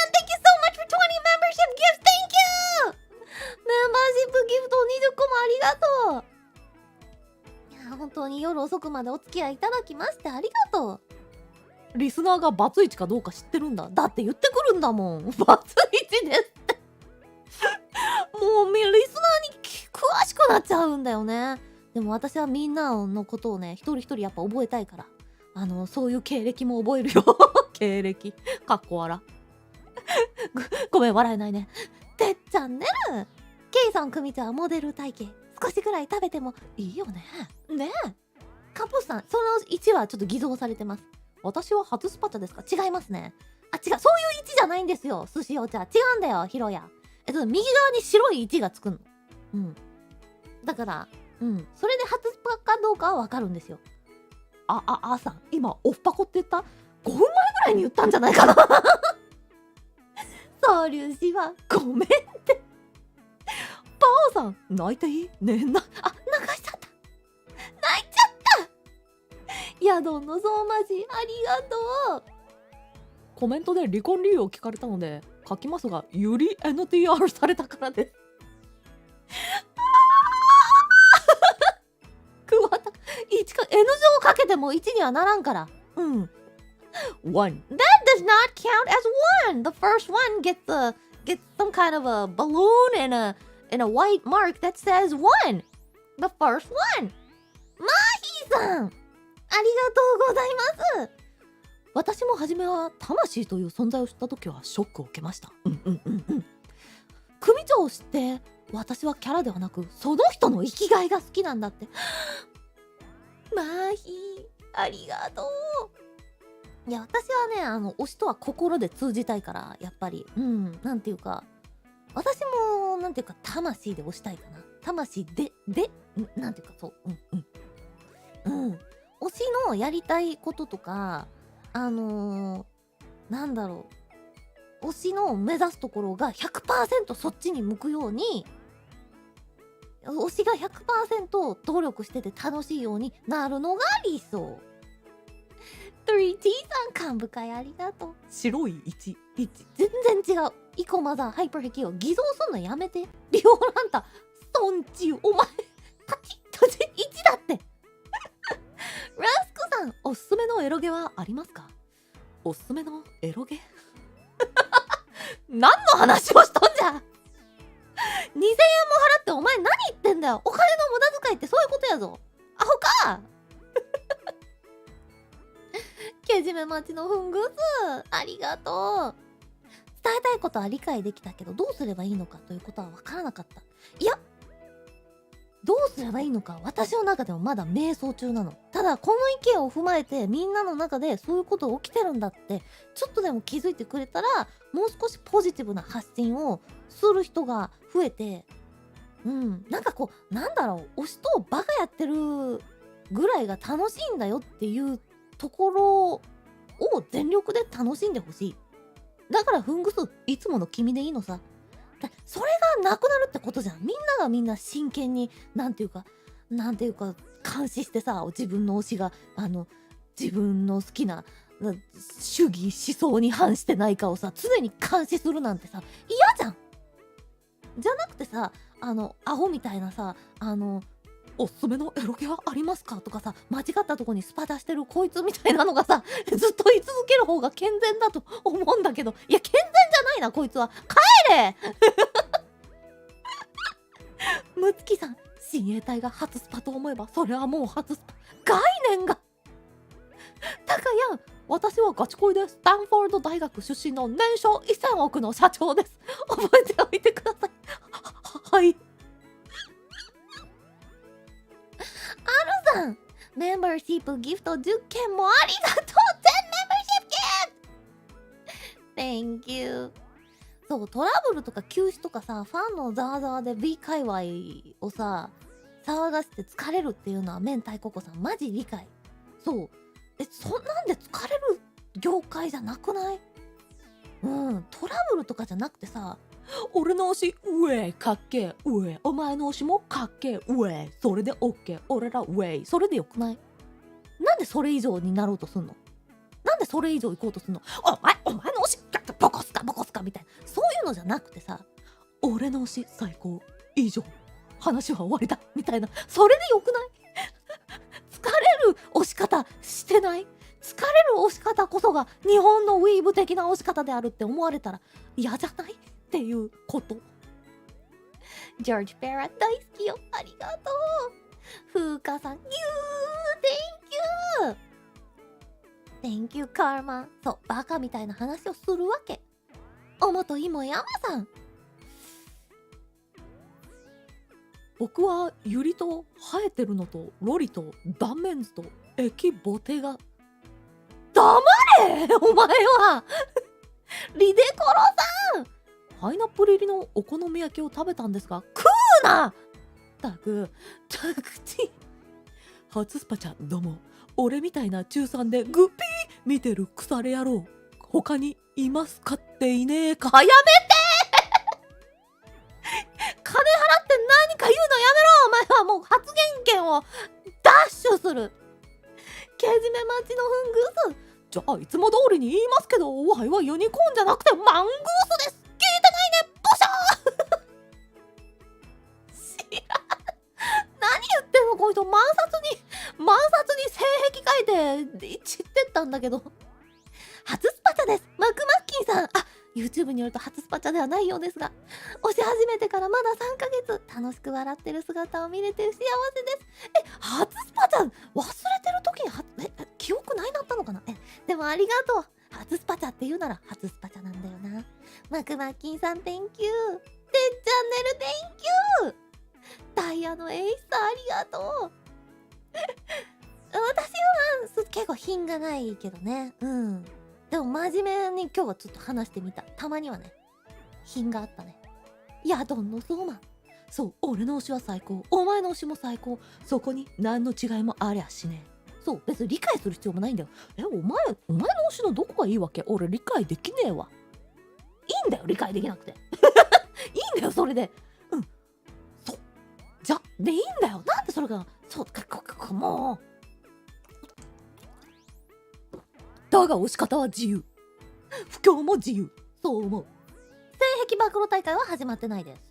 Thank you so much for 20 membership gifts. Thank you. メンバーシップギフト20個もありがとう。いや、本当に夜遅くまでお付き合いいただきましてありがとう。リスナーがバツイチかどうか知ってるんだ。だって言ってくるんだもん。バツイチですって。もうリスナーに詳しくなっちゃうんだよね。でも私はみんなのことをね、一人一人やっぱ覚えたいから、そういう経歴も覚えるよ。経歴かっこ笑。ごめん、笑えないね。てっちゃんねる。ケイさん、クミちゃんモデル体型少しくらい食べてもいいよね。ねえ。カポスさん、その1はちょっと偽造されてます。私は初スパチャですか？違いますね。違う、そういう1じゃないんですよ。寿司お茶違うんだよ、ヒロヤ。右側に白い1がつくの。だからそれで初スパかどうかはわかるんですよ。さん、今オフパコって言った？ 5 分前ぐらいに言ったんじゃないかな。そう粒子はごめんって。パオさん、泣いていい？ねえな。流しちゃった。泣いちゃった。ヤドンのゾウマジありがとう。コメントで離婚理由を聞かれたので書きますが、より NTR されたからです。桑田、1か N 乗かけても1にはならんから。1 That does not count as one. The first one gets some kind of a balloon and a white mark that says one. The first one. マーヒーさん、ありがとうございます。私も初めは魂という存在を知った時はショックを受けました。組長を知って私はキャラではなくその人の生きがいが好きなんだって。マーヒー、ありがとう。いや、私はね、推しとは心で通じたいから、やっぱりなんていうか、私もなんていうか魂で推したいかな。魂でなんていうか、そう推しのやりたいこととか、なんだろう、推しの目指すところが 100% そっちに向くように、推しが 100% 努力してて楽しいようになるのが理想。3T さん、幹部会ありがとう。白い1全然違う。イコマザーハイパー壁を偽造すんのやめて。リオランタ、ソンチュ、お前パチッと1だって。ラスクさん、おすすめのエロゲはありますか？おすすめのエロゲ何の話をしとんじゃ。2000円も払ってお前何言ってんだよ。お金の無駄遣いってそういうことやぞ。アホか。けじめ町のフングス、ありがとう。伝えたいことは理解できたけど、どうすればいいのかということは分からなかった。いや、どうすればいいのか私の中でもまだ迷走中なの。ただこの意見を踏まえて、みんなの中でそういうこと起きてるんだってちょっとでも気づいてくれたら、もう少しポジティブな発信をする人が増えて、なんかこう、なんだろう、推しとバカやってるぐらいが楽しいんだよっていうところを全力で楽しんでほしい。だからフングス、いつもの君でいいのさ。それがなくなるってことじゃん。みんながみんな真剣になんていうか監視してさ、自分の推しが自分の好きな主義思想に反してないかをさ常に監視するなんてさ嫌じゃん。じゃなくてさアホみたいなさおすすめのエロゲはありますかとかさ間違ったとこにスパ出してるこいつみたいなのがさずっと言い続ける方が健全だと思うんだけど、いや健全じゃないなこいつは。帰れむつきさん、親衛隊が初スパと思えばそれはもう初スパ。概念がたかやん、私はガチ恋でスタンフォード大学出身の年商1000億の社長です。覚えておいてください。はい。さん、メンバーシップギフト10件もありがとう。10メンバーシップギフト Thank you。 そうトラブルとか休止とかさ、ファンのザーザーで B 界隈をさ騒がして疲れるっていうのは明太子コさんマジ理解。そう、そんなんで疲れる業界じゃなくない？トラブルとかじゃなくてさ、俺の推しウェイかっけーウェイ、お前の推しもかっけーウェイ、それでオッケー、俺らウェイ、それでよくない？なんでそれ以上になろうとすんの？なんでそれ以上行こうとすんの？お前の推しボコスかみたいな、そういうのじゃなくてさ、俺の推し最高以上、話は終わりだみたいな、それでよくない？疲れる推し方してない？疲れる推し方こそが日本のウィーブ的な推し方であるって思われたら嫌じゃないっていうこと。ジョージ・ペラ大好きよ。ありがとう。風花さん、Thank you カーマン。そう、バカみたいな話をするわけ。おもといもやまさん、僕はユリと生えてるのとロリと断面図と液ボテが。黙れお前はリデコロさん、パイナップル入りのお好み焼きを食べたんですが食うな。たくち初スパちゃんどうも。俺みたいな中3でグッピー見てる腐れ野郎他にいますかっていねえか。やめて金払って何か言うのやめろ。お前はもう発言権をダッシュする。けじめ待ちのフングース。じゃあいつも通りに言いますけど、わいはユニコーンじゃなくてマングースです。聞いてないねボシャー知らん。何言ってんのこいつ。満札に性癖書いて散ってったんだけど。初スパチャです。マクマッキーさん。YouTube によると初スパチャではないようですが、推し始めてからまだ3ヶ月、楽しく笑ってる姿を見れて幸せです。初スパチャ忘れてる時に記憶ないなったのかな。でもありがとう。初スパチャって言うなら初スパチャなんだよな。マクマッキーさん Thank you。 てっチャンネル Thank you。 ダイヤのエイスさんありがとう。私は結構品がないけどね。でも真面目に今日はちょっと話してみた。たまにはね、品があったね。ヤドンのゾーマン。そう、俺の推しは最高、お前の推しも最高、そこに何の違いもありゃしねえ。そう、別に理解する必要もないんだよ。お前の推しのどこがいいわけ？俺理解できねえわ。いいんだよ理解できなくていいんだよそれで。そうじゃでいいんだよ。なんでそれがそうかもう。だが推し方は自由、不況も自由、そう思う。性癖暴露大会は始まってないです。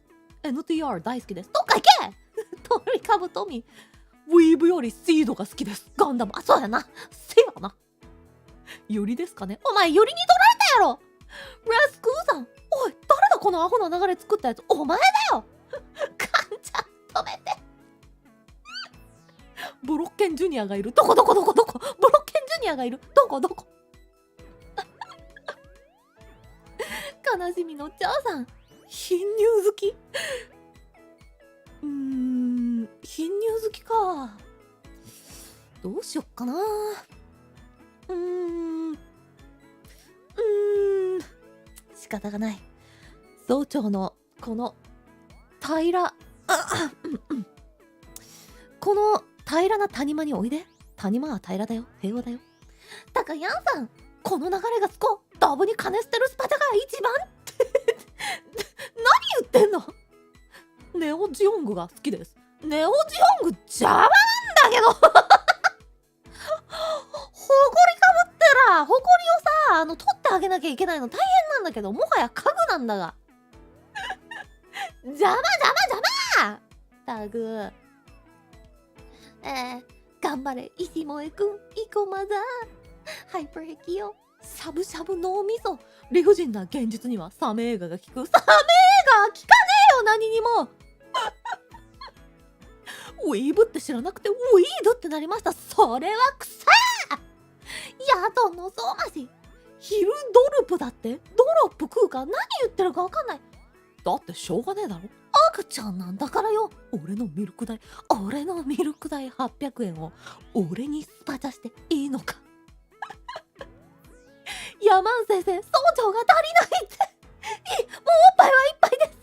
NTR 大好きです。どっか行けトリカブトミウィーブよりシードが好きです。ガンダム。そうやな。せやな。ユリですかね。お前ユリに取られたやろ。ラスクーさん、おい誰だこのアホな流れ作ったやつ。お前だよカンちゃん止めて。ブロッケンジュニアがいる。どこブロッケンジュニアがいる。どこ悲しみのチャーさん、貧乳好き。貧乳好きか。どうしよっかな。仕方がない。総長のこの平らこの平らな谷間においで。谷間は平らだよ、平和だよ。タカヤンさん、この流れがすこダブに金捨てるスパチャが一番何言ってんの。ネオジオングが好きです。ネオジオング邪魔なんだけどほこりかぶってらさ、ほこりをさ、取ってあげなきゃいけないの大変なんだけど、もはや家具なんだが。邪魔たぐ。頑張れ、石萌くん、生駒だ。ハイプレキよ。しゃぶしゃぶ脳みそ。理不尽な現実にはサメ映画が効く。サメ映画効かねえよ、何にも。ウィーブって知らなくてウィードってなりました。それはくさやどのそうまし。ヒルドルプだって。ドロップ食うか何言ってるかわかんない。だってしょうがねえだろ。赤ちゃんなんだからよ。俺のミルク代800円を俺にスパチャしていいのか。ヤマン先生、総長が足りないって。もうおっぱいはいっぱいです。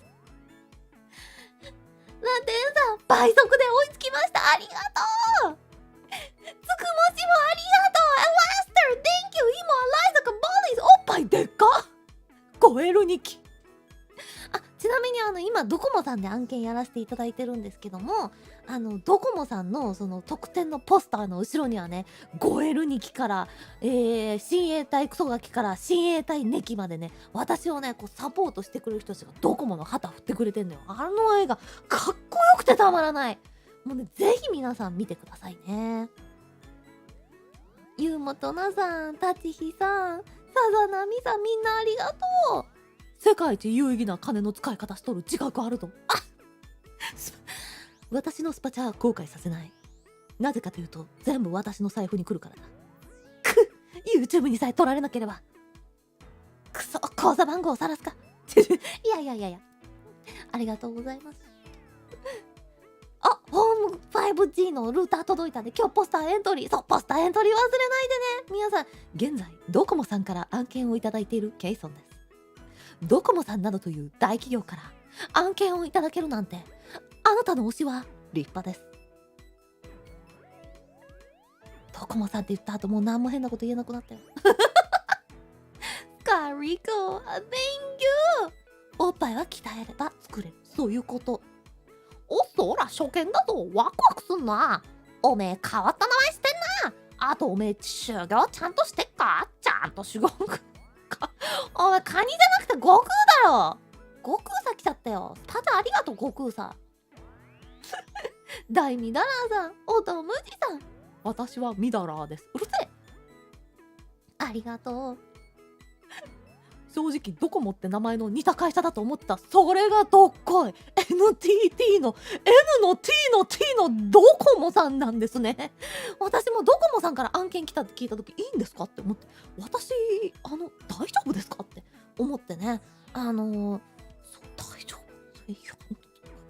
ラテンさん、倍速で追いつきました。ありがとう。つくもしもありがとう。エラスター、Thank you。今、ライザかボーリーズ、おっぱいでっか。超える2期。ちなみに今ドコモさんで案件やらせていただいてるんですけども、ドコモさんのその特典のポスターの後ろにはね、5L2 期から、親衛隊クソガキから親衛隊ネキまでね、私をねこうサポートしてくれる人たちがドコモの旗振ってくれてんのよ。あの映画かっこよくてたまらない。もうね、ぜひ皆さん見てくださいね。ゆうもとなさん、たちひさん、さざなみさん、みんなありがとう。世界一有意義な金の使い方しとる自覚あると。私のスパチャは後悔させない。なぜかというと全部私の財布に来るからだ。YouTube にさえ取られなければ。くそ、口座番号を晒すか。いやありがとうございます。あ、ホーム 5G のルーター届いたんで、今日ポスターエントリー。そう、ポスターエントリー忘れないでね。皆さん、現在ドコモさんから案件をいただいているケイソンです。ドコモさんなどという大企業から案件をいただけるなんて、あなたの推しは立派です。ドコモさんって言った後もう何も変なこと言えなくなったよ。カリコ、Thank you。おっぱいは鍛えれば作れる、そういうこと。お、そら初見だぞ。ワクワクすんな。おめえ変わった名前してんな。あとおめえ修行ちゃんとしてっか。ちゃんと修行お前カニじゃなくて悟空だよ。悟空さ来ちゃったよ。ただありがとう悟空さ。大ミダラーさん、おとむじさん、私はミダラーです。うるせえ。ありがとう。正直ドコモって名前の似た会社だと思ってた。それがどっこい NTT の N の T の T のドコモさんなんですね。私もドコモさんから案件来たって聞いた時、いいんですかって思って、私大丈夫ですかって思ってね。そう、大丈夫。いや、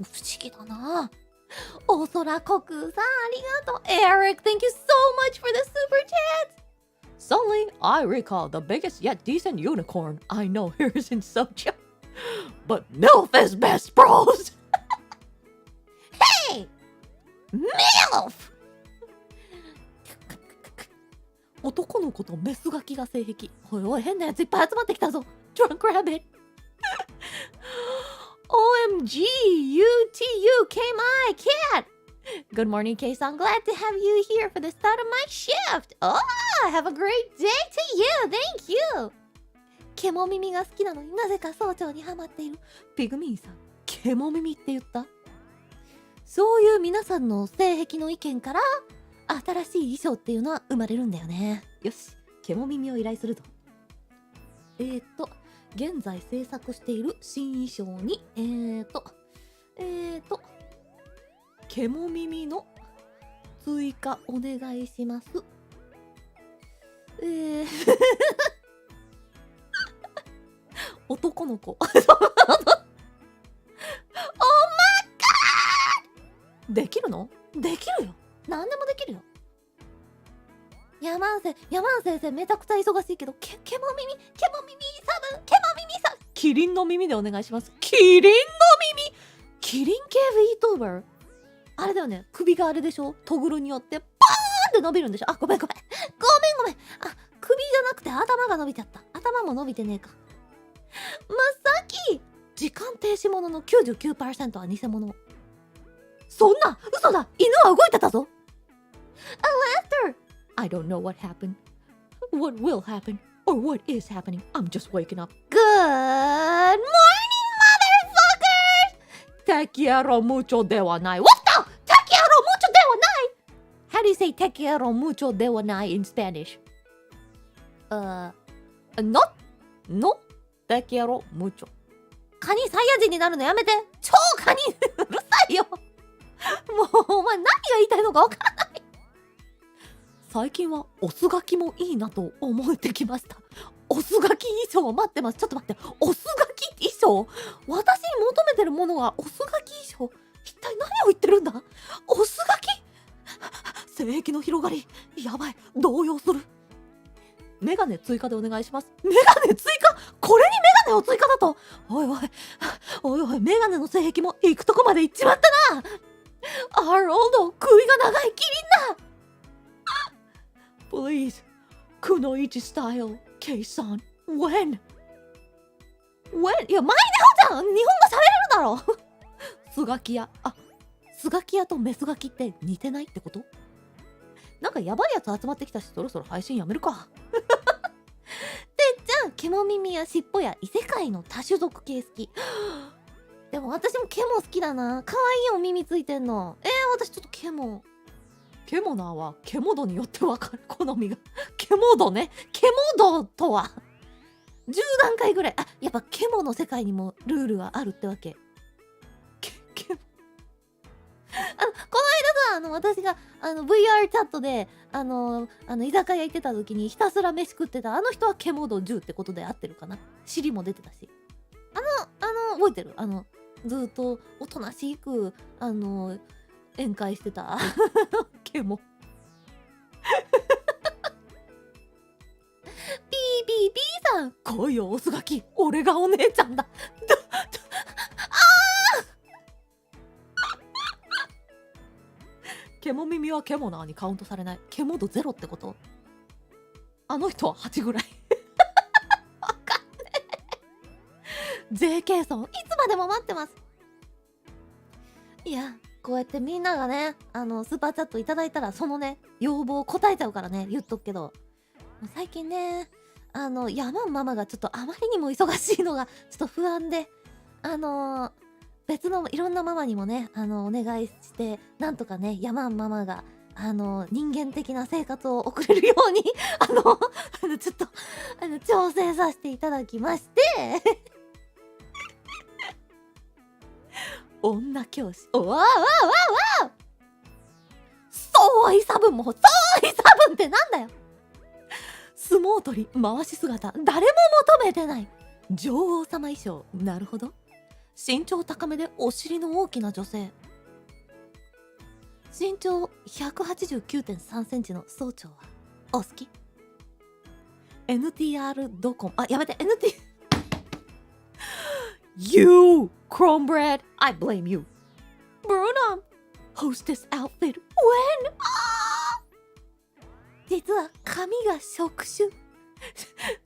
不思議だな。おそらこくさん、ありがとう。Eric, thank you so much for the super chat.Suddenly, I recall the biggest yet decent unicorn I know here is in Sochi. But MILF is best, bros! Hey! MILF! 男の子とメスガキが性癖。おいおい、変なやついっぱい集まってきたぞ。Drunk Rabbit! OMG! UTUKMI cat!Good morning, Kei-san. Glad to have you here for the start of my shift. Oh, have a great day to you. Thank you. ケモ耳が好きなのになぜか総長にハマっているピグミンさん。ケモ耳って言った？そういう皆さんの性癖の意見から新しい衣装っていうのは生まれるんだよね。よし、ケモ耳を依頼すると。現在制作している新衣装にケモ耳の追加お願いします。男の子。おまっかー！できるの？できるよ。何でもできるよ。ヤマン先生めちゃくちゃ忙しいけど、ケモ耳さん、キリンの耳でお願いします。キリンの耳？キリン系 VTuber？あれだよね、首があれでしょ、トグルによってパーンって伸びるんでしょ。あ、ごめん。あ、首じゃなくて頭が伸びちゃった。頭も伸びてねえか。まさき、時間停止ものの 99% は偽物。そんな、嘘だ、犬は動いてたぞ。 A laughter! I don't know what happened. What will happen? Or what is happening? I'm just waking up. Good morning, motherfuckers! Te quiero mucho de wa nai. What the? Te quiero mucho de wa nai? How do you say te quiero mucho de wa nai in Spanish? No te quiero mucho. カニサイヤ人になるのやめて。超カニうるさいよ。もうお前何が言いたいのか分からない。最近はお酢ガキもいいなと思えてきました。お酢ガキ衣装待ってます。ちょっと待って、お酢ガキ衣装、私に求めてるものはお酢ガキ衣装、一体何を言ってるんだ。お酢ガキ、性癖の広がりやばい、動揺する。メガネ追加でお願いします。メガネ追加、これにメガネを追加だと。おいおいメガネの性癖も行くとこまで行っちまったな。アーロード、首が長いキリンだ。Please, Kunoichi style, Kei-san. When? いや、前でほじゃん。日本語喋れるだろ。スガキ屋。スガキ屋とメスガキって似てないってこと？なんかやばいやつ集まってきたし、そろそろ配信やめるか。てっちゃん、獣耳や尻尾や異世界の多種族系好き。でも私もケモ好きだな。可愛いお耳ついてんの。私ちょっとケモナーはケモドによってわかる、好みが。ケモドね。ケモドとは10段階ぐらい。やっぱケモの世界にもルールがあるってわけ。ケモこの間さ、私がVR チャットで居酒屋行ってた時にひたすら飯食ってたあの人はケモド10ってことで合ってるかな。尻も出てたし、覚えてる？ずーっとおとなしく宴会してたケモピーピーピーさん、来いよオスガキ、俺がお姉ちゃんだ。ケモ耳はケモナーにカウントされない。ケモ度0ってこと？あの人は8ぐらい。わかんねえ。JK さん、いつまでも待ってます。いや、こうやってみんながね、スーパーチャットいただいたら、そのね、要望答えちゃうからね、言っとくけど。もう最近ね、ヤマンママがちょっとあまりにも忙しいのが、ちょっと不安で、別のいろんなママにもね、お願いして、なんとかね、ヤマンママが、人間的な生活を送れるように、ちょっと、調整させていただきまして、女教師。おわわわわそういサブンも、そういサブンってなんだよ。相撲取り回し姿、誰も求めてない。女王様衣装。なるほど。身長高めでお尻の大きな女性。身長 189.3 センチの総長はお好き？ NTR ドコモ。やめて、NT You Chromebread, I blame you. Bruno, who's this outfit? When? 実は髪が触手。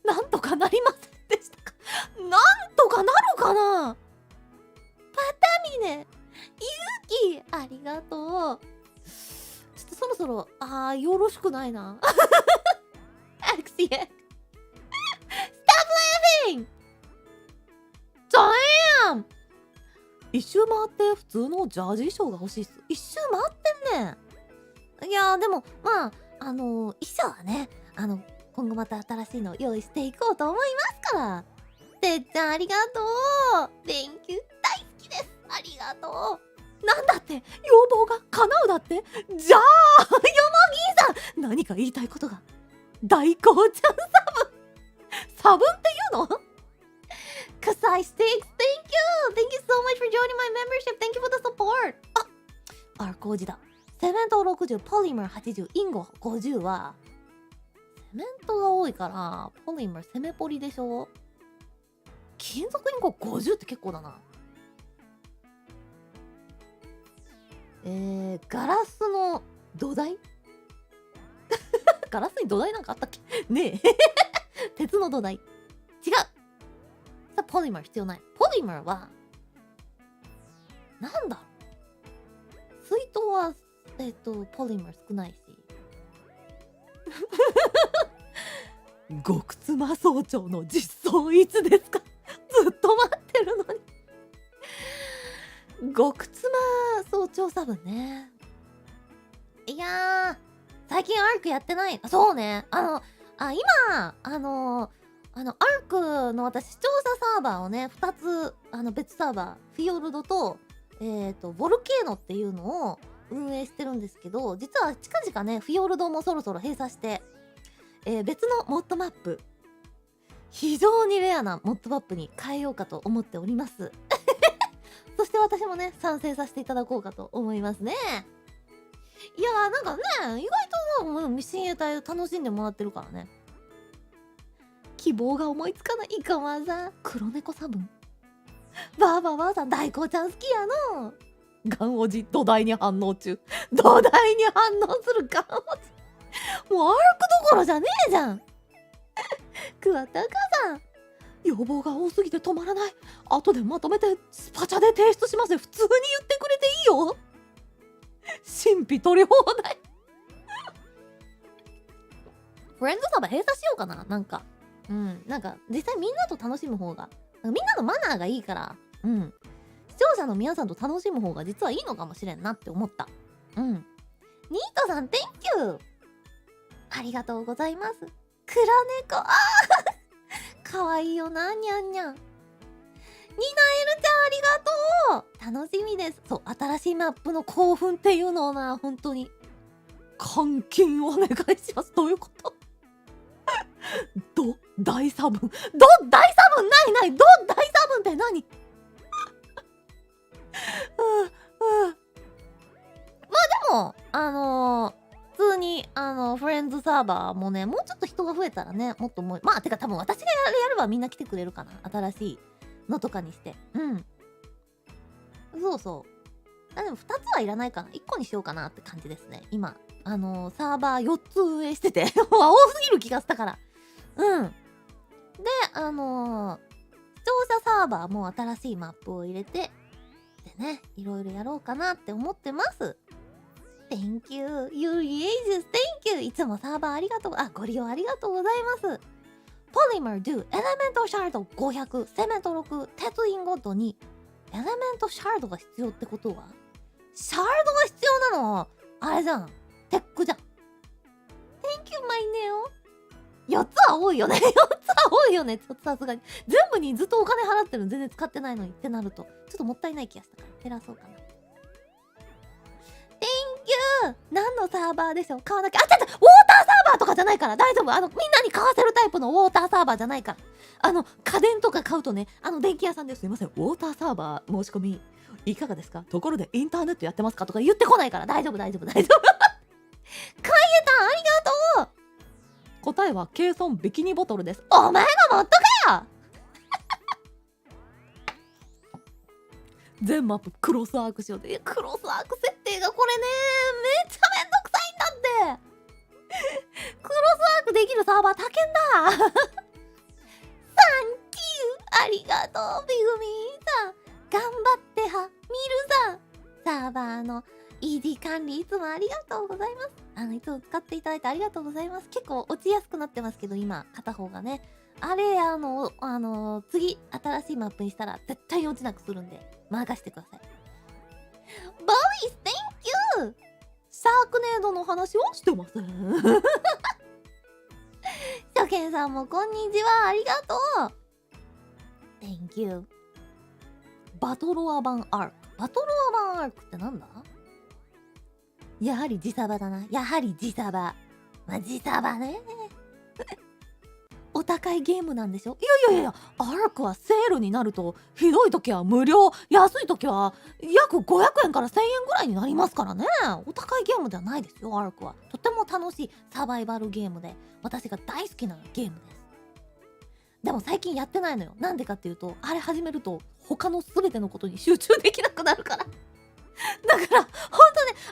なんとかなりませんでしたか？なんとかなるかな？パタミネ、ゆうき、ありがとう。ちょっとそろそろ、よろしくないな。アクシエ。Stop laughing! Damn! 一周回って普通のジャージ衣装が欲しいっす。一周回ってんね。いやでも、まあ、衣装はね、今後また新しいのを用意していこうと思いますから。てっちゃんありがとう。Thank you。大好きです。ありがとう。なんだって、要望が叶うだって。じゃあよもぎさん、何か言いたいことが。大好ちゃんサブンって言うの？ Kasai Sticks, thank you! Thank you so much for joining my membership. Thank you for the support. アルコージだ。セメント60、ポリマー80、インゴ50は、セメントが多いから、ポリマー、セメポリでしょ？金属インゴ50って結構だな。ガラスの土台ガラスに土台なんかあったっけ？ねえ。鉄の土台。違う。さ、ポリマー必要ない。ポリマーは、なんだろう。水筒は、ポリマー少ないし。極妻総長の実装いつですか？ずっと待ってるのに。極妻総長サブね。いやー、最近アルクやってない。そうね。今、アルクの私、視聴者サーバーをね、2つ、別サーバー、フィヨルドと、ボルケーノっていうのを運営してるんですけど、実は近々ね、フィヨルドもそろそろ閉鎖して、別のモッドマップ、非常にレアなモッドマップに変えようかと思っております。そして私もね、参戦させていただこうかと思いますね。いやー、なんかね、意外と親衛隊楽しんでもらってるからね。希望が思いつかない。かわさん、黒猫サブン。ばあばばあさん、大子ちゃん好きやの。ガンおじ、土台に反応中。土台に反応するガンおじ。もう歩くどころじゃねえじゃん。桑田さん、要望が多すぎて止まらない。後でまとめてスパチャで提出します。普通に言ってくれていいよ。神秘取り放題。フレンズサーバー閉鎖しようかな。なんか実際みんなと楽しむ方が、みんなのマナーがいいから、視聴者の皆さんと楽しむ方が実はいいのかもしれんなって思った。ニートさん Thank you。 ありがとうございます。黒猫、かわいいよな、にゃんにゃん。ニナエルちゃん、ありがとう。楽しみです。そう、新しいマップの興奮っていうのをな、本当に換金お願いします。どういうこと？大差分ない大差分って何？まあでも普通にフレンズサーバーもね、もうちょっと人が増えたらね、もっとまあてか多分私がやればみんな来てくれるかな、新しいのとかにして。そうそう。でも2つはいらないかな、1個にしようかなって感じですね今。サーバー4つ運営してて多すぎる気がしたから。で、視聴者サーバーも新しいマップを入れて、でね、いろいろやろうかなって思ってます。Thank you, Yuri Ages, Thank you。 いつもサーバーありがとう、ご利用ありがとうございます。Polymer Do、エレメントシャード500、セメント6、鉄インゴッド2。エレメントシャードが必要ってことは、シャードが必要なのあれじゃん、テックじゃん。Thank you, my Neo。4つは多いよね。4つは多いよね。ちょっとさすがに。全部にずっとお金払ってるの全然使ってないのにってなると、ちょっともったいない気がしたから、減らそうかな。Thank you。何のサーバーでしょう？買わなきゃ。ウォーターサーバーとかじゃないから大丈夫。みんなに買わせるタイプのウォーターサーバーじゃないから。家電とか買うとね、電気屋さんですいません、ウォーターサーバー申し込みいかがですか？ところでインターネットやってますか？とか言ってこないから大丈夫。カイエタン、ありがとう。答えはケーソンビキニボトルです。お前が持っとけよ。全マップクロスアークしようって。クロスアーク設定がこれね、めっちゃめんどくさいんだって。クロスアークできるサーバー他県だ。サンキュー、ありがとう。ビグミーさん頑張っては。ミルさん、サーバーのイージー管理いつもありがとうございます。いつも使っていただいてありがとうございます。結構落ちやすくなってますけど、今片方がね、あれ次新しいマップにしたら絶対に落ちなくするんで任してください。ボイス Thank you。 シャークネードの話をしてます。初見さんもこんにちは、ありがとう。 Thank you。 バトロア版アーク。バトロア版アークってなんだ？やはり自サバだな。やはり自サバ。自サバね。お高いゲームなんでしょ？いや、アークはセールになると、ひどい時は無料、安い時は約500円から1000円ぐらいになりますからね。お高いゲームではないですよ、アークは。とても楽しいサバイバルゲームで、私が大好きなゲームです。でも最近やってないのよ。なんでかっていうと、あれ始めると他の全てのことに集中できなくなるから。だから本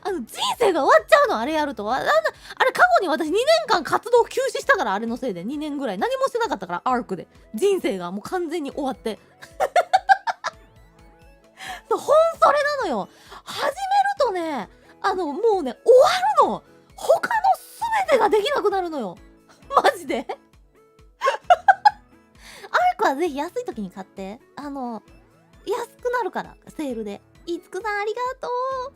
当ね、人生が終わっちゃうの、あれやると。あれ過去に私2年間活動休止したから、あれのせいで2年ぐらい何もしてなかったから、アークで人生がもう完全に終わってそれなのよ。始めるとね、もうね、終わるの。他の全てができなくなるのよ。マジで。クはぜひ安い時に買って。安くなるから、セールで。いつくさんありがと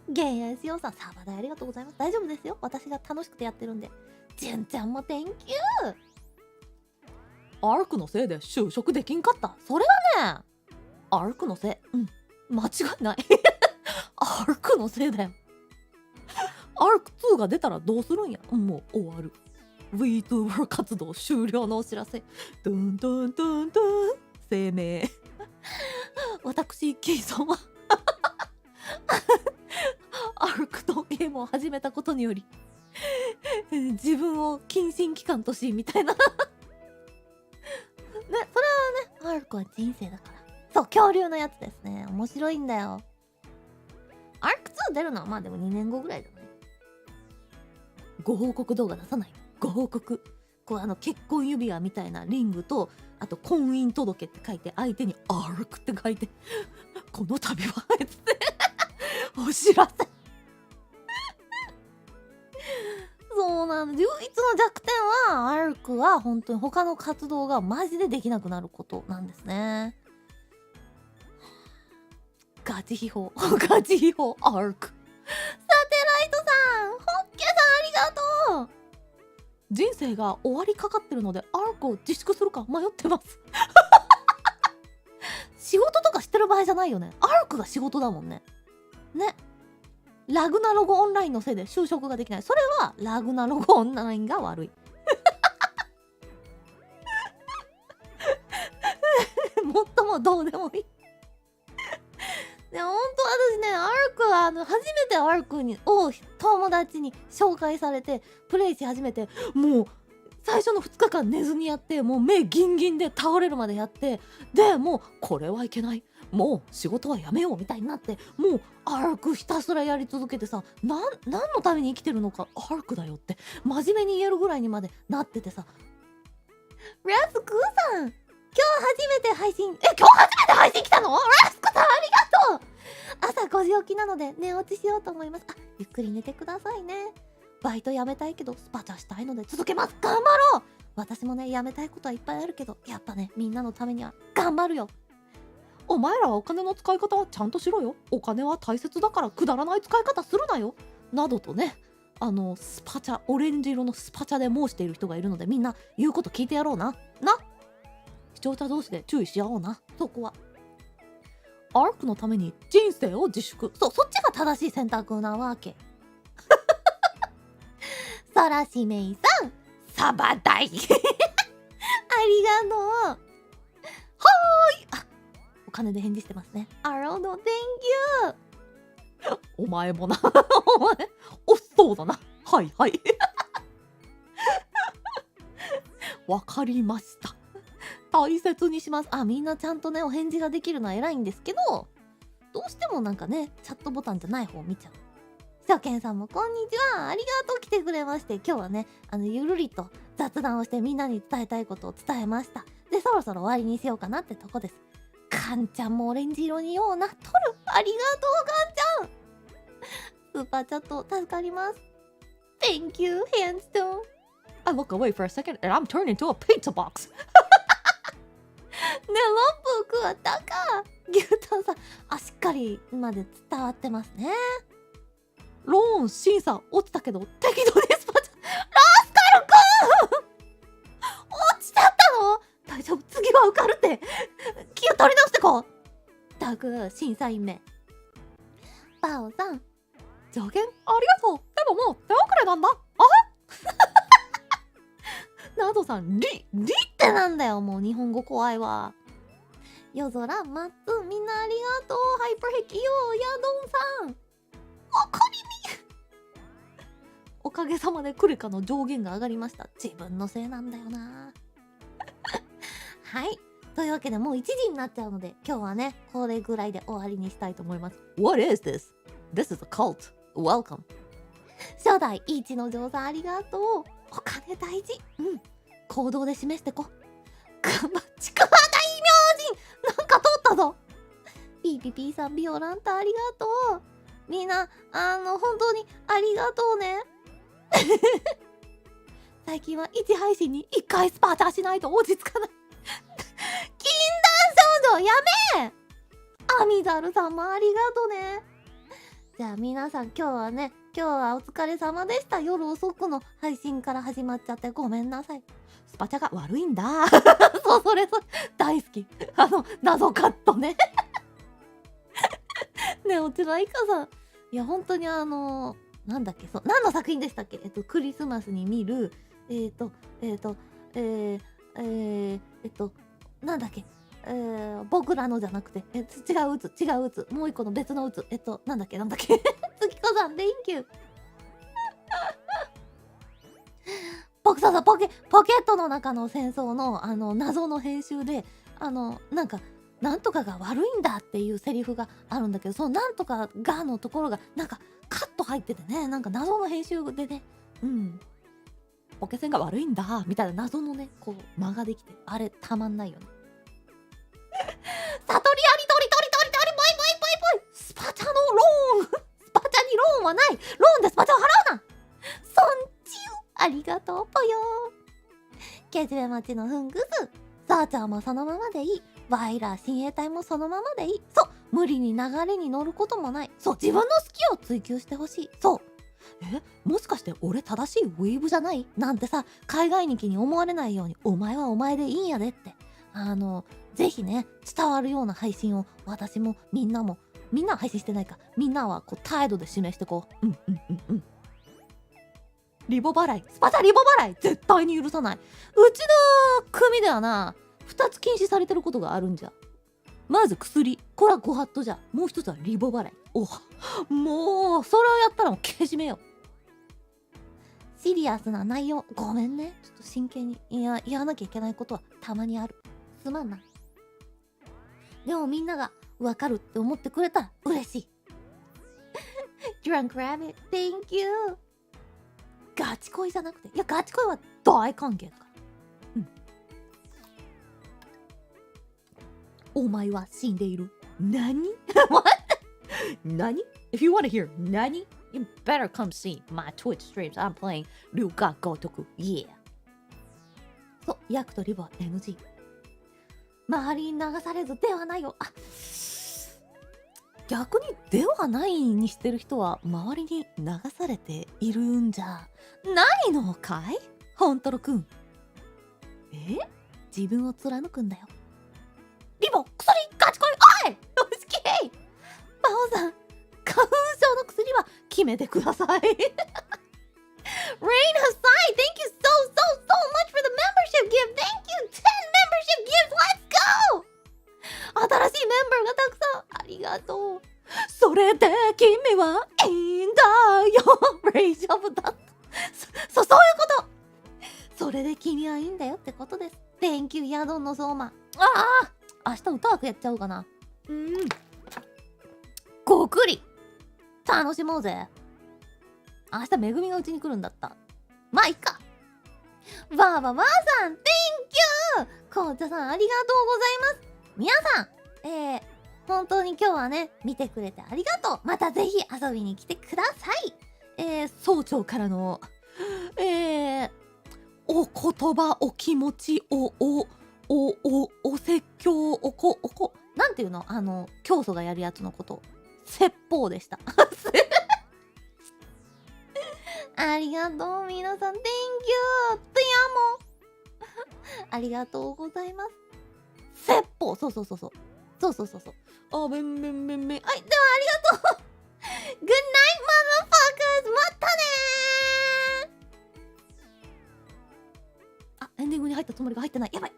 う。減塩しようさん、サバ代ありがとうございます。大丈夫ですよ。私が楽しくてやってるんで。じゅんちゃんも Thank you。アルクのせいで就職できんかった。それはね、アルクのせい。間違いない。アルクのせいだよ。アルク2が出たらどうするんや。もう終わる。VTuber 活動終了のお知らせ。ドゥンドゥンドゥンドゥン。声明。私、キーソンはアルクのゲームを始めたことにより自分を謹慎期間としみたいな。ね、それはね、アルクは人生だから。そう、恐竜のやつですね。面白いんだよ。アルク2出るのはまあでも2年後ぐらいだね。ご報告動画出さない。ご報告。こう結婚指輪みたいなリングと、あと婚姻届って書いて、相手にアルクって書いて、この度はあいつってお知らせ。そうなんです。唯一の弱点は、アルクは本当に他の活動がマジでできなくなることなんですね。ガチ秘宝。ガチ秘宝。アルク。サテライトさん、ホッケさんありがとう。人生が終わりかかってるのでアルクを自粛するか迷ってます。仕事とかしてる場合じゃないよね。アルクが仕事だもんね。ね。ラグナログオンラインのせいで就職ができない。それはラグナログオンラインが悪い。もっともどうでもいい。でもほんと私ね、アルクは初めてアルクを友達に紹介されてプレイし始めて、もう最初の2日間寝ずにやって、もう目ギンギンで倒れるまでやって、でもうこれはいけない、もう仕事はやめようみたいになって、もうアルクひたすらやり続けてさ、何のために生きてるのかアルクだよって真面目に言えるぐらいにまでなっててさ。ラスクさん、今日初めて配信。今日初めて配信来たの？ラスクさんありがとう。朝5時起きなので寝落ちしようと思います。ゆっくり寝てくださいね。バイト辞めたいけどスパチャしたいので続けます。頑張ろう。私もね、辞めたいことはいっぱいあるけど、やっぱね、みんなのためには頑張るよ。お前らはお金の使い方はちゃんとしろよ。お金は大切だからくだらない使い方するなよ。などとね、スパチャ、オレンジ色のスパチャで申している人がいるので、みんな言うこと聞いてやろうな。視聴者同士で注意し合おうな。そこは。アルクのために人生を自粛。そっちが正しい選択なわけ。そらしめいさん、サバ代。ありがとう。はーい。お金で返事してますね。あらの、Thank you。お前もな。お前、おっそうだな。はいはい。わかりました。大切にします。みんなちゃんとね、お返事ができるのは偉いんですけど、どうしてもなんかね、チャットボタンじゃない方見ちゃう。初見さんもこんにちは。ありがとう来てくれまして、今日はね、ゆるりと雑談をしてみんなに伝えたいことを伝えました。で、そろそろ終わりにしようかなってとこです。カンちゃんもオレンジ色にような。撮る。ありがとう、カンちゃん。スーパーチャット助かります。Thank you, Handstone. I look away for a second and I'm turned into a pizza box. ね、ロンプ食わったか。牛タンさん、しっかりまで伝わってますね。ローン審査落ちたけど適度にスパチャ。ラスカルくん落ちちゃったの？大丈夫、次は受かるって。気を取り直してこう。タグ審査員名バオさん、助言ありがとう。でももう手遅れなんだ。ナドさん、リってなんだよ。もう日本語怖いわ。夜空マッツン、みんなありがとう。ハイパーヘキヨヤドンさん、おかりみ。おかげさまでクレカの上限が上がりました。自分のせいなんだよな。はい、というわけでもう1時になっちゃうので、今日はね、これぐらいで終わりにしたいと思います。 What is this? This is a cult. Welcome. 初代一の嬢さんありがとう。お金大事。行動で示してこ。ちくわ大名人なんか通ったぞ。ピーピピーさん、ビオランタありがとう。みんな本当にありがとうね。最近は1配信に1回スパーターしないと落ち着かない。キーメアミザルさんもありがとね。じゃあ皆さん今日はお疲れ様でした。夜遅くの配信から始まっちゃってごめんなさい。スパチャが悪いんだ。そう、それ大好き。謎カットね。ね、おちらいかさん。いや、本当になんだっけ、何の作品でしたっけ？クリスマスに見る、なんだっけ、僕らのじゃなくて、違ううつ。もう一個の別のうつ。なんだっけ。月子さん、Thank you。僕さ、ポケットの中の戦争の謎の編集で、なんとかが悪いんだっていうセリフがあるんだけど、そのなんとかがのところがカット入っててね、謎の編集でね、ポケセンが悪いんだみたいな謎のね、こう間ができて、あれたまんないよね。サトリアリトリぽいスパチャのローンスパチャにローンはない。ローンでスパチャを払うな。そんちゅありがとうぽよ。ケジメマチのフングス、サーチャーもそのままでいい。ワイラー親衛隊もそのままでいい。そう、無理に流れに乗ることもない。そう、自分の好きを追求してほしい。そう。もしかして俺正しいウィーブじゃないなんてさ、海外日記に思われないように、お前はお前でいいんやでって、ぜひね、伝わるような配信を私もみんなは配信してないか、みんなはこう態度で示してこう。リボ払い、スパチャリボ払い絶対に許さない。うちの組ではな、2つ禁止されてることがあるんじゃ。まず薬、これはご法度じゃ。もう一つはリボ払い。もうそれをやったらもうけじめよ。シリアスな内容ごめんね。ちょっと真剣に言わなきゃいけないことはたまにある。すまんな。でもみんながわかるって思ってくれたら嬉しい。Drunk Rabbit Thank you。ガチ恋じゃなくて、いやガチ恋は大歓迎だから。お前は死んでいる。何？ What? 何？ If you wanna hear 何？ You better come see my Twitch streams. I'm playing 龍が如く Yeah。 そう、ヤクとリボは NG。 周りに流されずではないよ。逆にではないにしてる人は周りに流されているんじゃないのかいホントロくん。自分を貫くんだよ。リボ、薬、ガチ恋、おい好き。バオさん、花粉症の薬は決めてください。Rain Hasai, thank you so much for the membership gift. Thank you, 10 membership gifts. Let's go. 新しいメンバーがたくさんありがとう。それで君はいいんだよ。大丈夫だ。そういうこと。それで君はいいんだよってことです。Thank you ヤドンの相馬。明日歌枠やっちゃおうかな。ごくり楽しもうぜ。明日めぐみがうちに来るんだった。まあいっか。わーさん Thank you。 紅茶さんありがとうございます。皆さん本当に今日はね見てくれてありがとう。またぜひ遊びに来てください。早朝からのお言葉、お気持ち、お説教、なんていうの教祖がやるやつのこと。説法でした。ありがとう、皆さん。Thank you! てやもありがとうございます。説法、そう。めん。はい、ではありがとう。Good night, motherfuckers! またねー。エンディングに入ったつもりが入ってない。やばい。